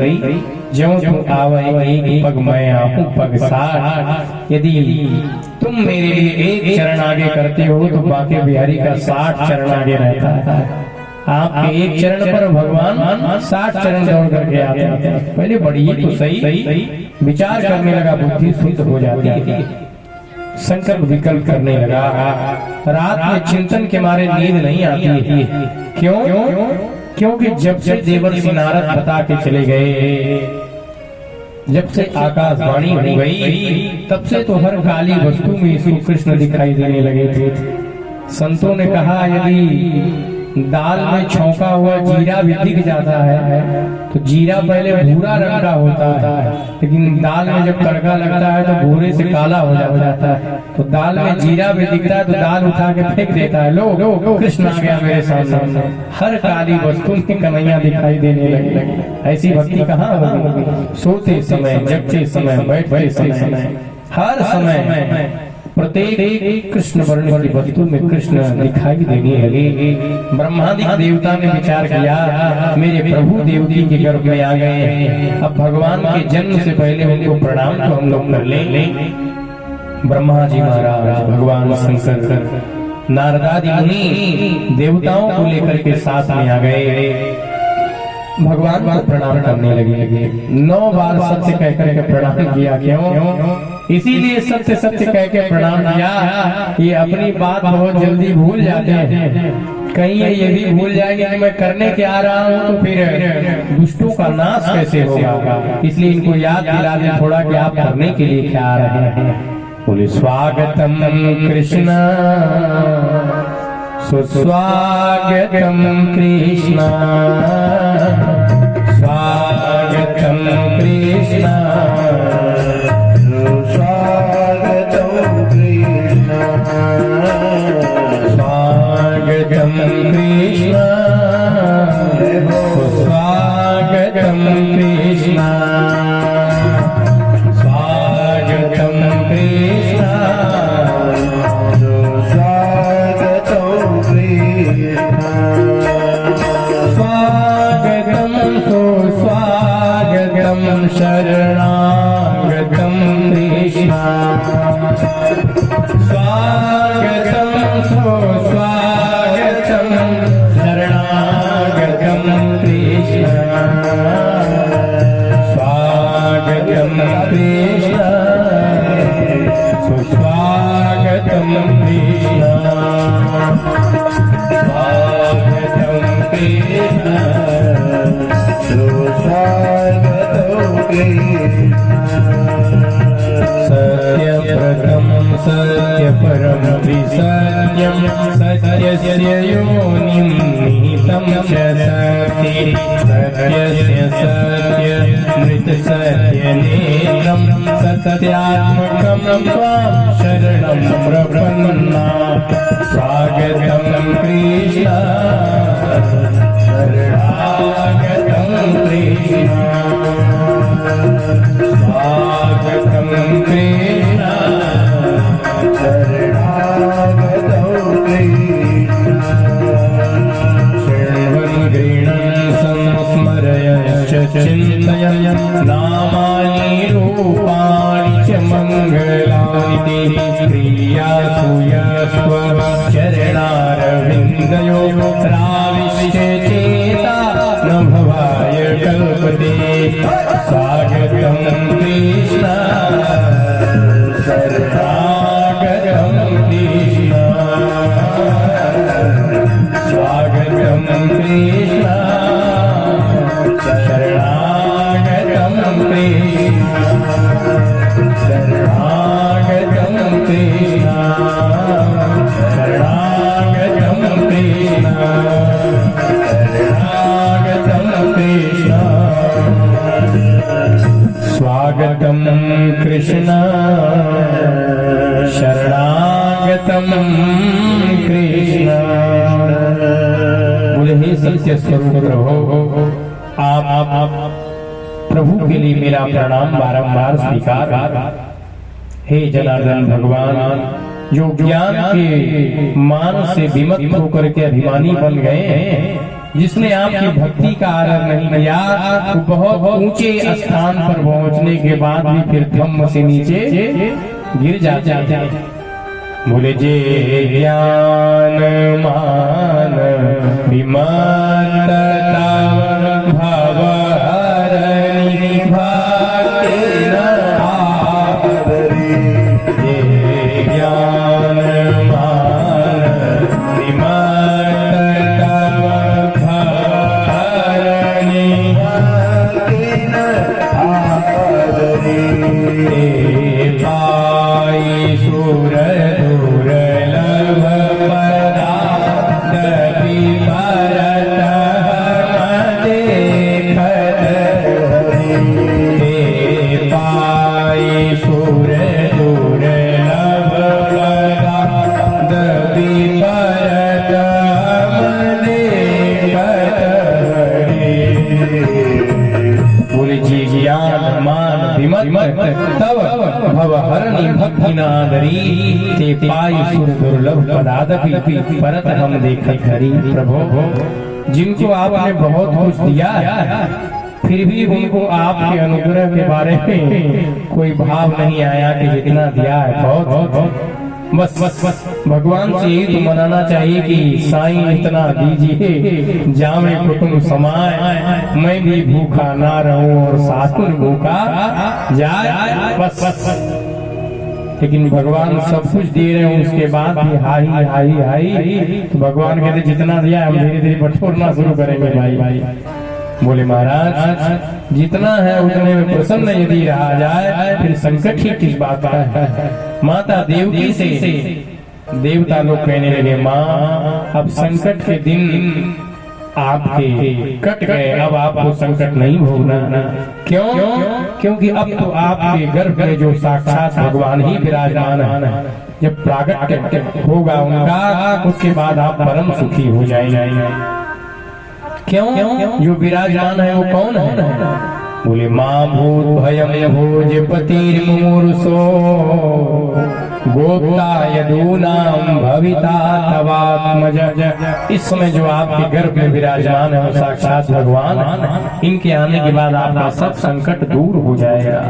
ज्यों तुम आवे एक पग मैं आऊं पग साठ। यदि तुम मेरे लिए एक चरण आगे करते हो तो बाके बिहारी का 60 चरण आगे रहता है। आपके एक चरण पर भगवान 60 चरण दौड़ करके आते हैं। पहले बढ़िए तो सही, विचार करने लगा, बुद्धि शुद्ध हो जाती है, संकल्प विकल्प करने लगा। रात में चिंतन के मारे नींद नहीं आती है। क्यों? क्योंकि जब से देवर्षि नारद बता के चले गए, जब से आकाशवाणी हो गई, तब से तो हर काली वस्तु में श्री कृष्ण दिखाई देने लगे थे। संतों ने कहा यदि दाल में छौंका हुआ जीरा भी दिख जाता है तो जीरा पहले भूरा रंग का होता है, लेकिन दाल में जब तड़का लगता है तो भूरे से काला हो जाता है। तो दाल में जीरा भी दिखता है तो दाल उठा के फेंक देता है, लो कृष्ण आ गया मेरे सामने। हर काली वस्तु में कन्हैया दिखाई देने लगी। ऐसी भक्ति कहाँ होगी? सोते समय, जगते समय, बैठते समय, हर समय प्रत्येक कृष्ण वर्ण की वस्तु में कृष्ण दिखाई देने लगे। ब्रह्मादिक देवता ने विचार किया मेरे प्रभु देवकी के गर्भ में आ गए, अब भगवान के जन्म से पहले उनको प्रणाम तो हम लोग कर लें। ब्रह्मा जी महाराज, भगवान शंकर, नारदादि मुनि देवताओं को लेकर के साथ में आ गए, भगवान को प्रणाम करने लगे। 9 बार सत्य कहकर के प्रणाम किया। क्यों? इसीलिए सत्य सत्य कह के प्रणाम किया। ये अपनी बात बहुत जल्दी भूल जाते हैं, कहीं ये भी भूल जाएंगे कि मैं करने के आ रहा हूँ तो फिर दुष्टों का नाश कैसे होगा। इसलिए इनको याद दिला दें थोड़ा कि आप करने के लिए क्या आ रहे हैं। बोले स्वागतम कृष्ण सुस्वागतम कृष्ण, स्वागतम कृष्ण, स्वागतम कृष्ण, स्वागतम कृष्ण, स्वागतम कृष्ण, स्वागतम कृष्ण, स्वागतम सुस्वागतम शरणागतम कृष्ण, स्वागतम सुस्वागतम शरणागतम कृष्ण, स्वागतम कृष्ण, सुस्वागतम कृष्ण, स्वागतम कृष्ण, सुस्वागतम कृष्ण। हिरण्यं सत्यस्य योनिं निहितं च सत्ये सत्यस्य सत्य मृत सत्यनेत्रं सत्यात्मकं त्वां शरणं प्रपन्ना स्वागतं कृष्ण शरणागतं कृष्ण स्वागतं कृष्ण शरणागतं कृष्ण शृण्वन् गृह्णन् संस्मरयश्च चिन्तयन् नामानि रूपाणि च मङ्गलानि ते प्रियासु यस्त्व चरणारविन्दयो राविश्य चेता न भवाय कल्पते स्वागतं कृष्ण शरणागतं कृष्ण स्वागतं कृष्ण शरणागतं कृष्ण शरणागतं कृष्ण शरणागतं कृष्ण शरणागतं कृष्ण स्वागतं कृष्ण शरणागतं कृष्ण। बोले हे सत्य स्वरूप प्रभु, आप प्रभु के लिए मेरा प्रणाम बारंबार स्वीकार। हे जनार्दन भगवान, जो ज्ञान के मान से विमत्त होकर के अभिमानी बन गए हैं, जिसने आपकी भक्ति का आदर नहीं किया, वो बहुत ऊंचे स्थान पर पहुंचने के बाद भी फिर धम्म से नीचे गिर जाते हैं। बोले जे ज्ञान मान विमत्तता भवहरनि भक्ति न आदरि। जे ज्ञान मान विमत्तता भवहरनि भक्ति न आदरि। पाई सुर दुर्लभ पदार्थ विभरत देखत हरि। पाई सुर दुर्लभ पदार्थ विभरत देखत हरि। बोले जी ज्ञान मान विमत्त तव भवहरनि भक्ति नादरी। ते पाई सुर दुर्लभ पदादपि परत हम देखत हरि। प्रभु, जिनको आपने बहुत कुछ दिया, फिर भी उनको आपके अनुग्रह के बारे में कोई भाव नहीं आया कि जितना दिया है बहुत। बस भगवान से यही तो मनाना चाहिए कि साईं इतना दीजिए जामे कुटुंब समाए, मैं भी भूखा ना रहूं और सासुर भूखा जाए। बस लेकिन भगवान सब कुछ दे रहे हैं, उसके बाद भी हाई हाई हाई। तो भगवान कहते जितना दिया हम धीरे धीरे बटोरना शुरू करेंगे भाई। बोले महाराज, जितना है उतने में प्रसन्न यदि रहा जाए, फिर संकट ही किस बात का है। माता देवकी से देवता लोग कहने लगे, माँ अब संकट के दिन आपके कट गए, अब आपको संकट नहीं भोगना। क्यों? क्योंकि अब तो आपके गर्भ में जो साक्षात भगवान ही विराजमान है, जब प्रागट्य होगा उनका, उसके बाद आप परम सुखी हो जाएंगे। क्यों? जो विराजमान है वो कौन है? बोले माँ भूत भयम भोजपतिर्मुमुर्षो गोप्ता यदूनाम भविता तवात्मज। इस समय जो आपके गर्भ में विराजमान है साक्षात भगवान, इनके आने के बाद आपका सब संकट दूर हो जाएगा।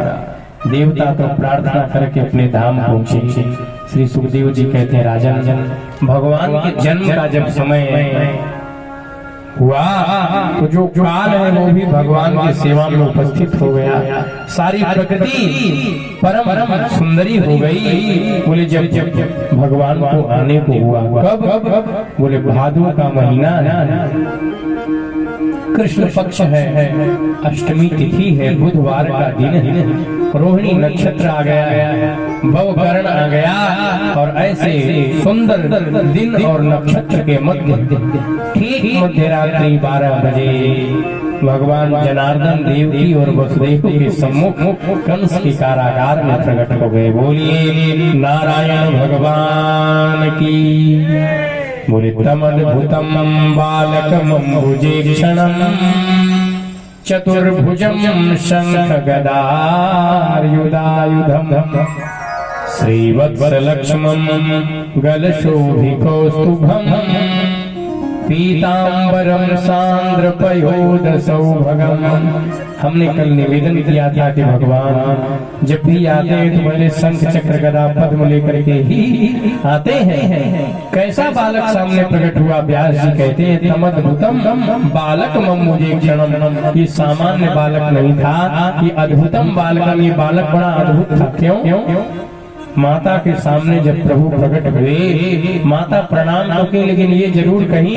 देवता तो प्रार्थना करके अपने धाम पहुंचे। श्री सुखदेव जी कहते हैं, राजन, भगवान के जन्म का जब समय हुआ तो जो काल है वो भी भगवान की सेवा में उपस्थित हो गया। सारी प्रकृति परम सुंदरी हो गई। बोले जब भगवान को आने को हुआ, कब? बोले भादो का महीना, कृष्ण पक्ष है, अष्टमी तिथि है, बुधवार का दिन है, रोहिणी नक्षत्र आ गया, भवकर्ण आ गया, और ऐसे सुंदर दिन और नक्षत्र के मध्य ठीक मध्य रात्रि 12 बजे भगवान जनार्दन देव की और वसुदेव के सम्मुख कंस के कारागार में प्रकट हो गए। बोलिए नारायण भगवान की। बोले तमद्भुतम बालकमम्बुजेक्षणं चतुर्भुजं शंख गदायुधायुधं श्रीवत्सलक्ष्मं गलशोभिकौस्तुभं पीतांबरम सांद्रपयोदसौभगम। हमने कल निवेदन किया था कि भगवान जब भी आते हैं तो पहले शंख चक्र गदा पद्म लेकर के ही आते हैं। कैसा बालक सामने प्रकट हुआ? व्यास जी कहते हैं तमद्भुतम बालक मम्बुजेक्षणम। ये सामान्य बालक नहीं था, ये अद्भुतम बालकम। ये बालक बड़ा अद्भुत था। क्यों? माता के सामने जब प्रभु प्रकट हुए, माता प्रणाम तो की, लेकिन ये जरूर कही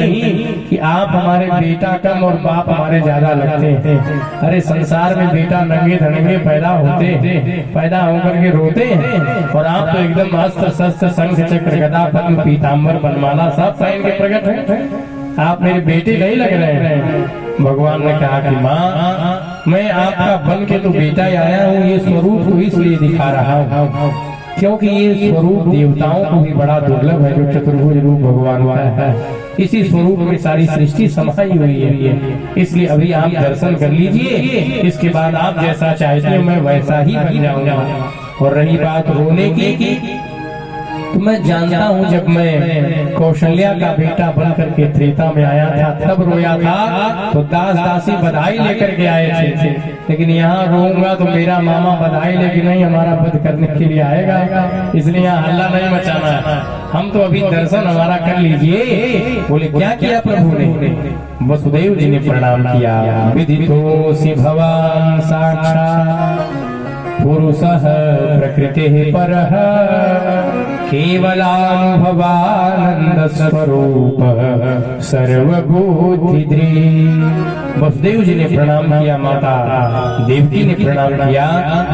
कि आप हमारे बेटा कम और बाप हमारे ज्यादा लगते हैं। अरे संसार में बेटा नंगे धड़ंगे पैदा होते, पैदा होकर के रोते हैं, और आप तो एकदम अस्त्र शस्त्र शंख चक्र गदा पद्म पीताम्बर बनमाला सब पहन के प्रकट हैं। आप मेरे बेटे नहीं लग रहे हैं। भगवान ने कहा कि माँ, मैं आपका बन के तो बेटा आया हूँ, ये स्वरूप को इसलिए दिखा रहा हूँ क्योंकि ये स्वरूप देवताओं को भी बड़ा दुर्लभ है, जो चतुर्भुज रूप भगवान का है। इसी स्वरूप में सारी सृष्टि समाई हुई है, इसलिए अभी आप दर्शन कर लीजिए। इसके बाद आप जैसा चाहते हो मैं वैसा ही बन जाऊंगा। और रही बात रोने की, तो मैं जानता हूँ जब मैं कौशल्या का बेटा बन करके त्रेता में आया था तब रोया था, तो दास दासी बधाई लेकर के आए थे। लेकिन यहाँ रोऊंगा तो मेरा मामा बधाई लेके नहीं, हमारा वध करने के लिए आएगा, इसलिए यहाँ हल्ला नहीं मचाना है। हम तो अभी दर्शन हमारा कर लीजिए। बोले क्या किया प्रभु ने? वसुदेव जी ने प्रणाम किया। विदितोऽसि भवान साक्षात् पुरुषः प्रकृतिः परः केवलानुभवानंद स्वरूप सर्वबुद्धिद्रीः। वसुदेव जी ने प्रणाम किया, माता देवकी ने प्रणाम किया,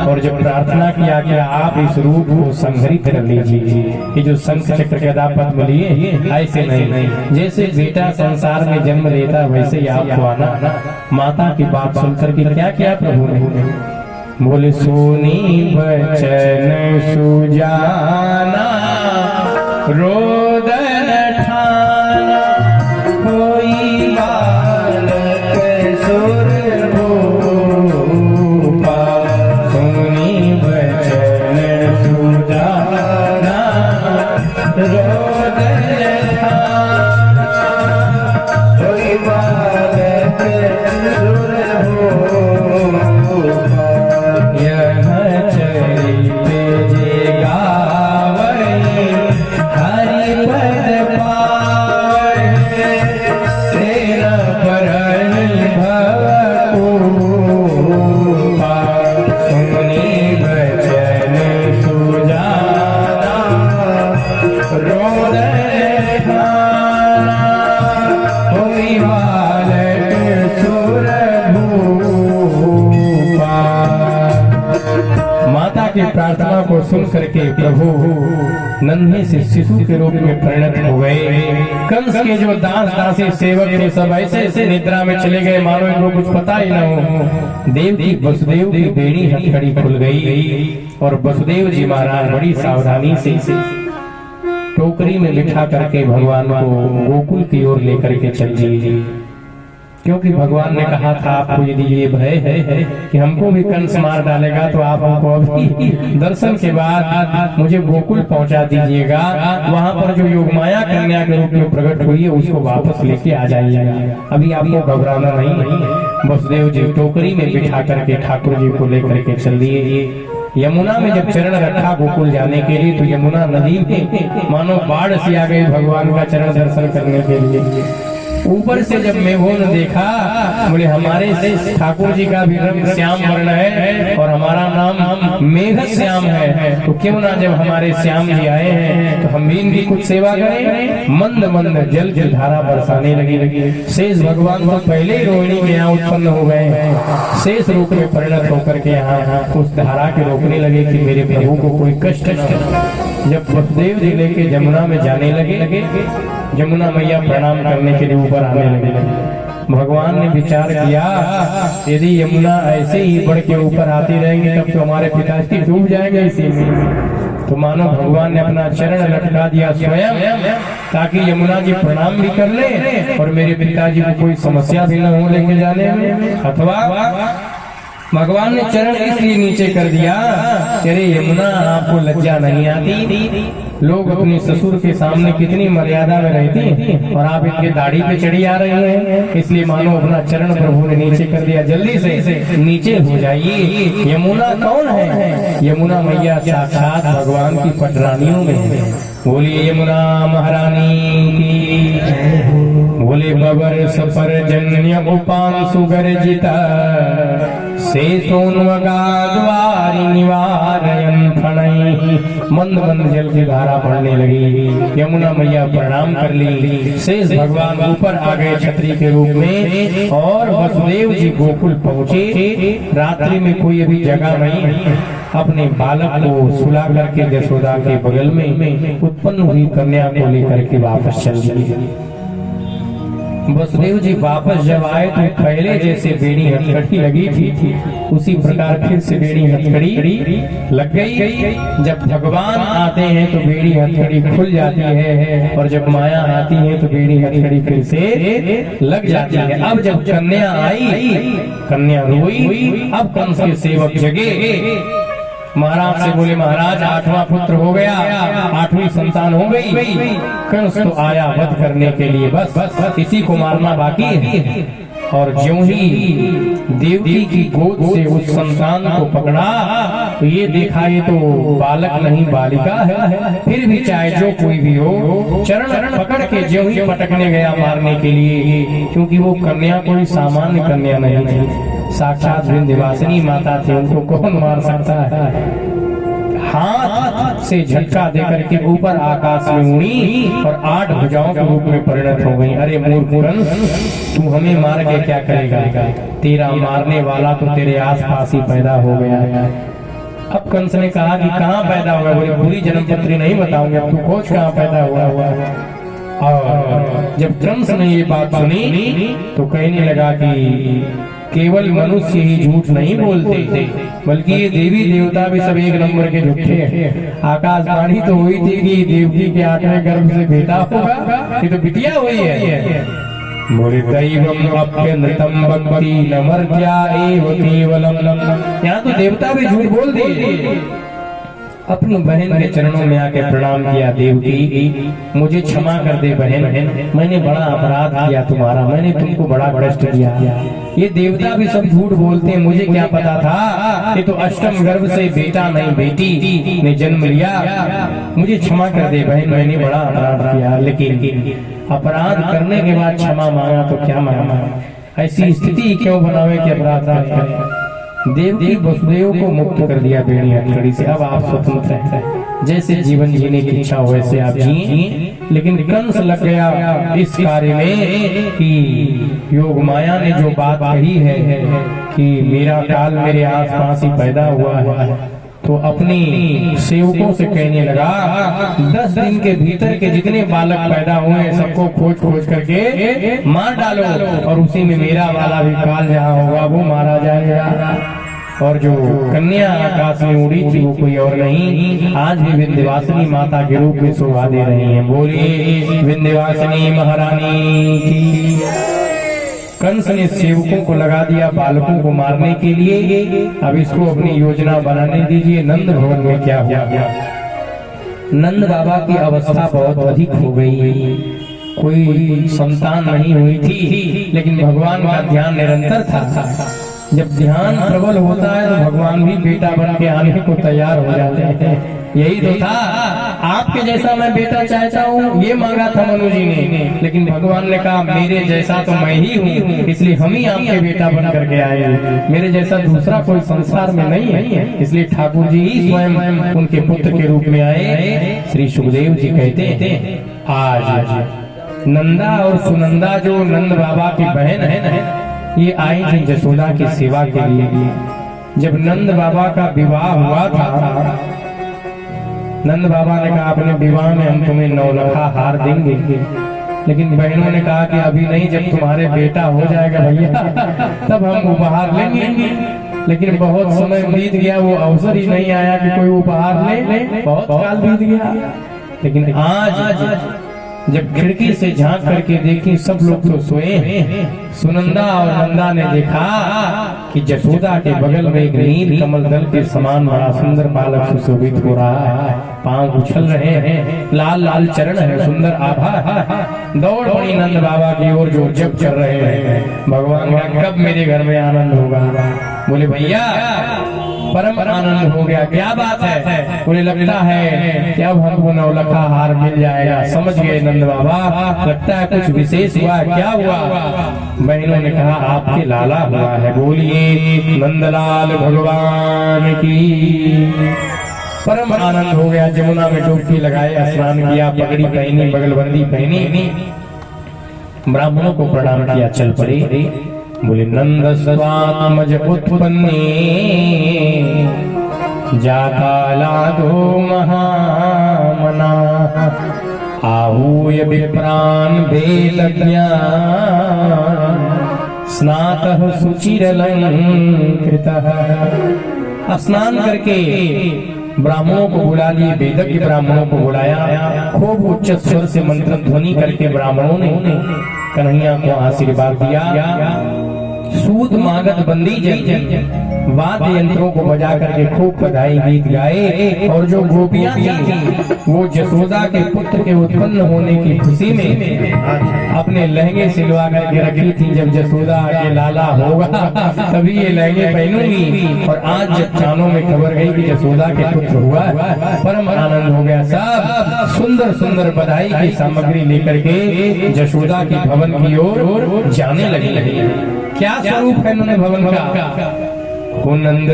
और जब प्रार्थना किया कि आप इस रूप को संहरित कर लीजिए। ये जो शंख चक्र गदा पद्म लिए ऐसे नहीं, जैसे बेटा संसार में जन्म लेता वैसे ही आपको आना। माता की बात सुनकर के क्या किया प्रभु ने? बोले सुनी बचन सुजाना रोदन ठाना कोई बालक सुरभूपा। सुनी बचन सुजाना रोदन ठाना कोई बालक सुरभूपा। यह चरित जे गावै हरि पद पावै तेरा परहि भवकुपा। सुनि बचन सुजाना रोदन ठाना होई बालक सुरभूपा। माता की प्रार्थना को सुन करके प्रभु नन्हे से शिशु के रूप में परिणत हो गए। कंस के जो दास दासी सेवक थे सब ऐसे ऐसे निद्रा में चले गए मानो इनको कुछ पता ही न हो। देवकी वसुदेव की बेड़ी हथकड़ी खुल गई, और वसुदेव जी महाराज बड़ी सावधानी से टोकरी में बिठा करके भगवान को गोकुल की ओर लेकर के चल दिए। क्योंकि भगवान ने कहा था आपको यदि ये भय है कि हमको भी कंस मार डालेगा तो आप हमको अभी दर्शन के बाद मुझे गोकुल पहुंचा दीजिएगा। वहां पर जो योगमाया कन्या के रूप में प्रकट हुई है उसको वापस लेके आ जाइएगा, अभी आपको घबराना नहीं है। वसुदेव जी टोकरी में बिठा करके ठाकुर जी को लेकर के चल दिए। यमुना में जब चरण रखा गोकुल जाने के लिए, तो यमुना नदी में मानो बाढ़ सी आ गई भगवान का चरण दर्शन करने के लिए। ऊपर से जब मेघों ने देखा, बोले हमारे ठाकुर जी का भी रंग श्याम वर्ण है और हमारा नाम मेघ श्याम है, तो क्यों ना जब हमारे श्याम जी आए हैं तो हम भी इनकी कुछ सेवा करें। मंद मंद जल जल धारा बरसाने लगी। शेष भगवान तो पहले ही रोहिणी के यहाँ उत्पन्न हो गए हैं, शेष रूप में परिणत होकर के यहाँ उस धारा के रोकने लगे कि मेरे प्रभु को कोई कष्ट न हो। जब वसुदेव जी लेके जमुना में जाने लगे, जमुना मैया प्रणाम करने के लिए ऊपर आने लगे। भगवान ने विचार किया, यदि यमुना ऐसे ही बढ़ के ऊपर आती रहेंगी तब तो हमारे पिताजी डूब जाएंगे इसी में। तो मानो भगवान ने अपना चरण लटका दिया स्वयं, ताकि यमुना जी प्रणाम भी कर ले और मेरे पिताजी को कोई समस्या भी न हो लेके जाने में। अथवा भगवान ने चरण इसलिए नीचे कर दिया, अरे यमुना आपको लज्जा नहीं आती? लोग अपने ससुर के सामने कितनी मर्यादा में रहती और आप इनके दाढ़ी पे चढ़ी आ रहे हैं, इसलिए मानो अपना चरण प्रभु ने नीचे कर दिया। जल्दी से नीचे हो जाइए। यमुना कौन है? यमुना मैया साक्षात भगवान की पटरानियों में है। बोलिए यमुना महारानी की। बोले बबर सपर जन्य उपान सुगर्जिता से सोनवगाद्वारि निवारयन फणै। मंद मंद जल की धारा पड़ने लगी। यमुना मैया प्रणाम कर ली। शेष भगवान ऊपर आ गए छतरी के रूप में और वसुदेव जी गोकुल पहुँचे। रात्रि में कोई अभी जगह नहीं, अपने बालक को सुला करके यशोदा के बगल में उत्पन्न हुई कन्या को लेकर के वापस चल दिए। वसुदेव जी वापस जब आए तो पहले जैसे बेड़ी हथकड़ी लगी थी उसी प्रकार फिर से बेड़ी हथकड़ी लग गई। जब भगवान आते हैं तो बेड़ी हथकड़ी खुल जाती है और जब माया आती है तो बेड़ी हथकड़ी फिर से लग जाती है। अब जब कन्या आई, कन्या रोई। अब कंस के सेवक जगे, महाराज से बोले, महाराज 8वां पुत्र हो गया, 8वीं संतान हो गई। कंस तो आया वध करने के लिए, बस इसी को मारना बाकी है। और ज्यों ही देवकी की गोद से उस संतान को पकड़ा तो ये देखा ये तो बालक नहीं बालिका है। फिर भी चाहे जो कोई भी हो, चरण पकड़ के ज्यों ही पटकने गया मारने के लिए, क्योंकि वो कन्या कोई सामान्य कन्या नहीं थी, साक्षात विंध्यवासिनी माता थी। उनको कौन मार सकता है? हाथ से झटका देकर के ऊपर आकाश में उड़ी और 8 भुजाओं के रूप में परिणत हो गई। अरे मूर्ख कंस, तू हमें मार के क्या करेगा? तेरा मारने वाला तो तेरे आसपास ही पैदा हो गया है। अब कंस ने कहा कि कहाँ पैदा हुआ? बोले पूरी जन्मपत्री नहीं बताऊंगे, अब तू खोज कहाँ पैदा हुआ। और जब कंस ने ये बात सुनी तो कहने लगा कि केवल मनुष्य ही झूठ नहीं बोलते, बल्कि ये देवी देवता भी सब एक नंबर के झूठे हैं। आकाशवाणी तो हुई थी कि देवकी के 8वें गर्भ से बेटा होगा, ये तो बिटिया हुई है। बोले दैवम अप्यनृतम भक्ति न मर्त्या एव केवलम। यहाँ तो देवता भी झूठ बोल दिए। अपनी बहन के चरणों में आके प्रणाम किया, देवकी मुझे क्षमा कर दे बहन, मैंने बड़ा अपराध किया तुम्हारा, मैंने तुमको बड़ा कष्ट दिया। ये देवता भी सब झूठ बोलते हैं, मुझे क्या पता था ये तो अष्टम गर्भ से बेटा नहीं बेटी ने जन्म लिया। मुझे क्षमा कर दे बहन, मैंने बड़ा अपराध किया। लेकिन अपराध करने के बाद क्षमा मांगा तो क्या मांगा? ऐसी स्थिति क्यों बनावे कि अपराध करें? देवकी वसुदेव को मुक्त कर दिया बेड़ी हथकड़ी से। अब आप स्वतंत्र हैं, जैसे जीवन जीने की इच्छा हो वैसे आप जिए। लेकिन कंस लग गया इस कार्य में कि योग माया ने जो बात कही है कि मेरा काल मेरे आसपास ही पैदा हुआ है, तो अपनी सेवकों से कहने लगा 10 दिन के भीतर के जितने बालक पैदा हुए हैं सबको खोज खोज करके मार डालो और उसी में मेरा वाला भी काल जहाँ होगा वो मारा जाएगा। और जो कन्या आकाश में उड़ी थी वो कोई और नहीं, आज भी विंध्यवासिनी माता के रूप में शोभा दे रही हैं। बोलिए विंध्यवासिनी महारानी की। कंस ने सेवकों को लगा दिया बालकों को मारने के लिए। अब इसको अपनी योजना बनाने दीजिए। नंद भवन में क्या हुआ? नंद बाबा की अवस्था बहुत अधिक हो गई, कोई संतान नहीं हुई थी, लेकिन भगवान का ध्यान निरंतर था। जब ध्यान प्रबल होता है तो भगवान भी बेटा बन के आने को तैयार हो जाते हैं। यही तो था, आपके जैसा मैं बेटा चाहता हूँ, ये मांगा था मनु जी ने, लेकिन भगवान ने कहा मेरे जैसा तो मैं ही हूँ, इसलिए हम ही आपके बेटा बन करके आए। मेरे जैसा दूसरा कोई संसार में नहीं है, इसलिए ठाकुर जी ही स्वयं उनके पुत्र के रूप में आए। श्री सुखदेव जी कहते हैं आज नंदा और सुनंदा जो नंद बाबा की बहन है, ये आई थी यशोदा की सेवा के लिए। जब नंद बाबा का विवाह हुआ था नंद बाबा ने कहा अपने विवाह में हम तुम्हें 9 लखा हार देंगे, लेकिन बहनों ने कहा कि अभी नहीं, जब तुम्हारे बेटा हो जाएगा भैया तब हम उपहार लेंगे। लेकिन बहुत समय बीत गया, वो अवसर ही नहीं आया कि कोई उपहार ले। बहुत काल बीत गया, लेकिन आज जब खिड़की से झांक करके देखी सब लोग तो सोए, सुनंदा और नंदा ने देखा कि जसोदा के बगल में एक नील कमल दल के समान बड़ा सुंदर बालक सुशोभित हो रहा है, पांव उछल रहे हैं, लाल लाल चरण है, सुंदर आभा। दौड़ पड़ी नंद बाबा की ओर जो जप कर रहे हैं, भगवान का कब मेरे घर में आनंद होगा। बोले भैया परम आनंद हो गया, क्या बात है। बोले लगता है कि अब हमको 9 लखा हार मिल जाएगा। समझ गए नंद बाबा, लगता है कुछ विशेष हुआ, क्या हुआ। बहनों ने कहा आपके लाला हुआ है। बोलिए नंदलाल भगवान की। परम आनंद हो गया, जमुना में डुबकी लगाए, स्नान किया, पगड़ी पहनी, बगलबंदी पहनी, ब्राह्मणों को प्रणाम किया, चल पड़े। बोले नंद स्वात्मज उत्पन्ने जाकाला दो महामना आहूय विप्रान वेद ज्ञान स्नातः सुचिरलंकृतः। स्नान करके ब्राह्मणों को बुला लिए, वेदज्ञ ब्राह्मणों को बुलाया, खूब उच्च स्वर से मंत्र ध्वनि करके ब्राह्मणों ने कन्हैया को आशीर्वाद दिया। सूद मागध बंदी जन वाद्य यंत्रों को बजा करके खूब बधाई गीत गाए, और जो गोपियां थी वो जसोदा के पुत्र के उत्पन्न होने की खुशी में अपने लहंगे सिलवा करके रखी थी। जब जसोदा के लाला होगा तभी ये लहंगे पहनूंगी। और आज जब कानों में खबर गई कि जसोदा के पुत्र हुआ, परम आनंद हो गया। सब सुंदर सुंदर बधाई की सामग्री लेकर के जसोदा की भवन की ओर जाने लगी। क्या स्वरूप है नंद भवन का। नंद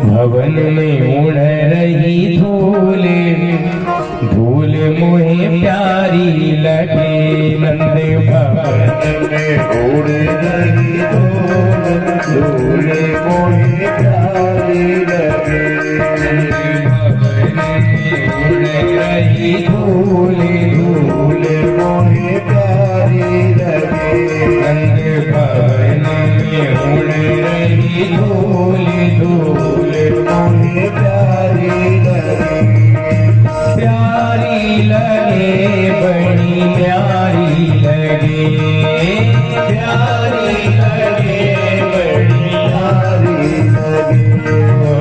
भवन में उड़ रही धूल, धूल मोहे प्यारी लगे। नंद भवन में उड़ रही धूल, धूल मोहे प्यारी लगे। उड़ रही धूल, धूल मोहे प्यारी लगे। नंद भवन में उड़ रही धूल, धूल मोहे प्यारी लगे। प्यारी लगे, बड़ी प्यारी लगे, प्यारी लगे, बड़ी प्यारी लगे। ओ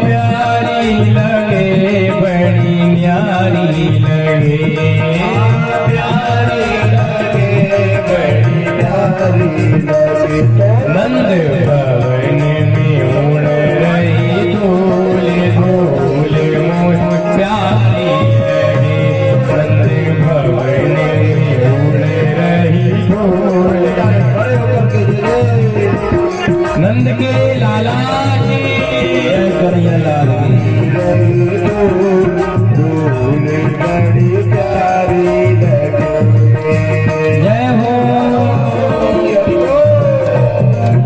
प्यारी लगे, बड़ी प्यारी लगे, प्यारी लगे, बड़ी प्यारी लगे। नंद भवन में उड़ रही धूल, धूल मोहे प्यारी लगे। नंद भवन में उड़ रही धूल। नंद के लाला की कन्हैया लाल की धूल बड़ी प्यारी लगे। जय हो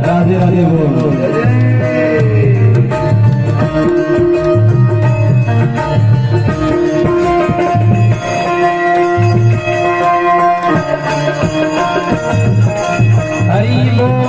राधे राधे बोल। हरि बोल।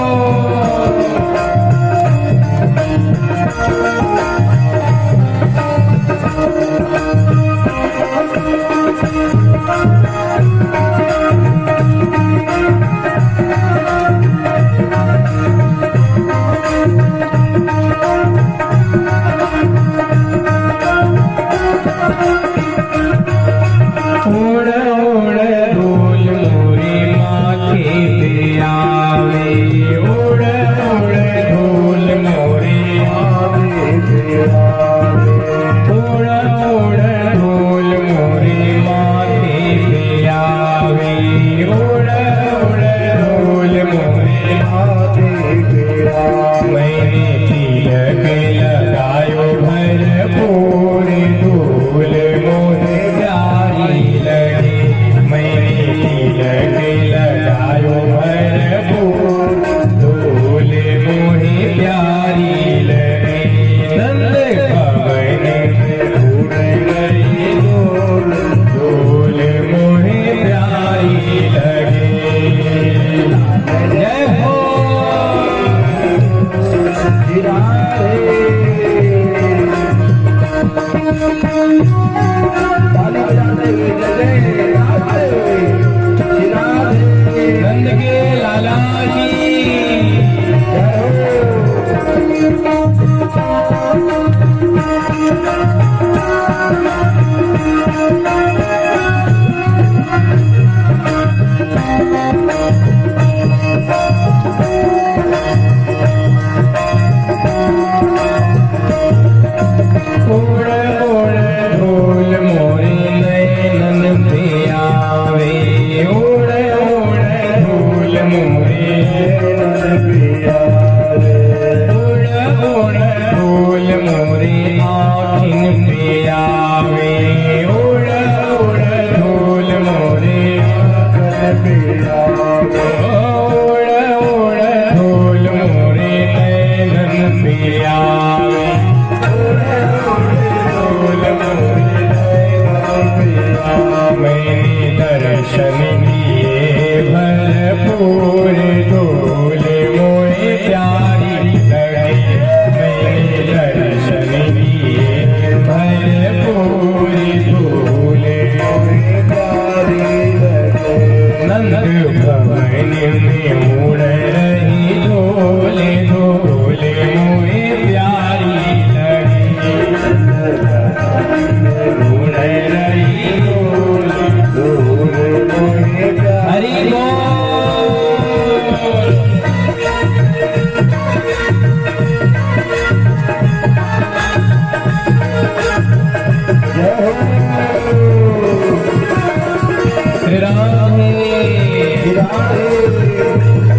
राधे
राधे।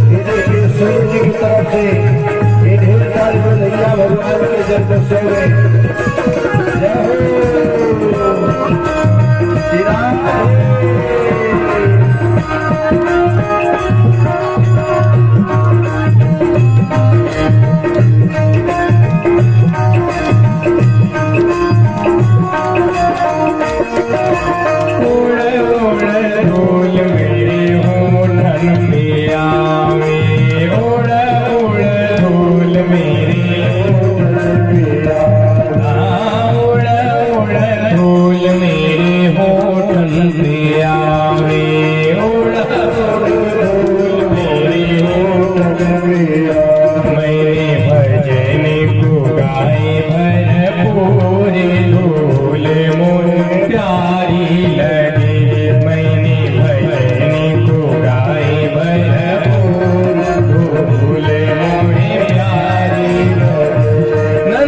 ये देखिए सूरज की तरफ से ये ढेर सारे बलैया भगवान के जन्म से हुए। जय हो।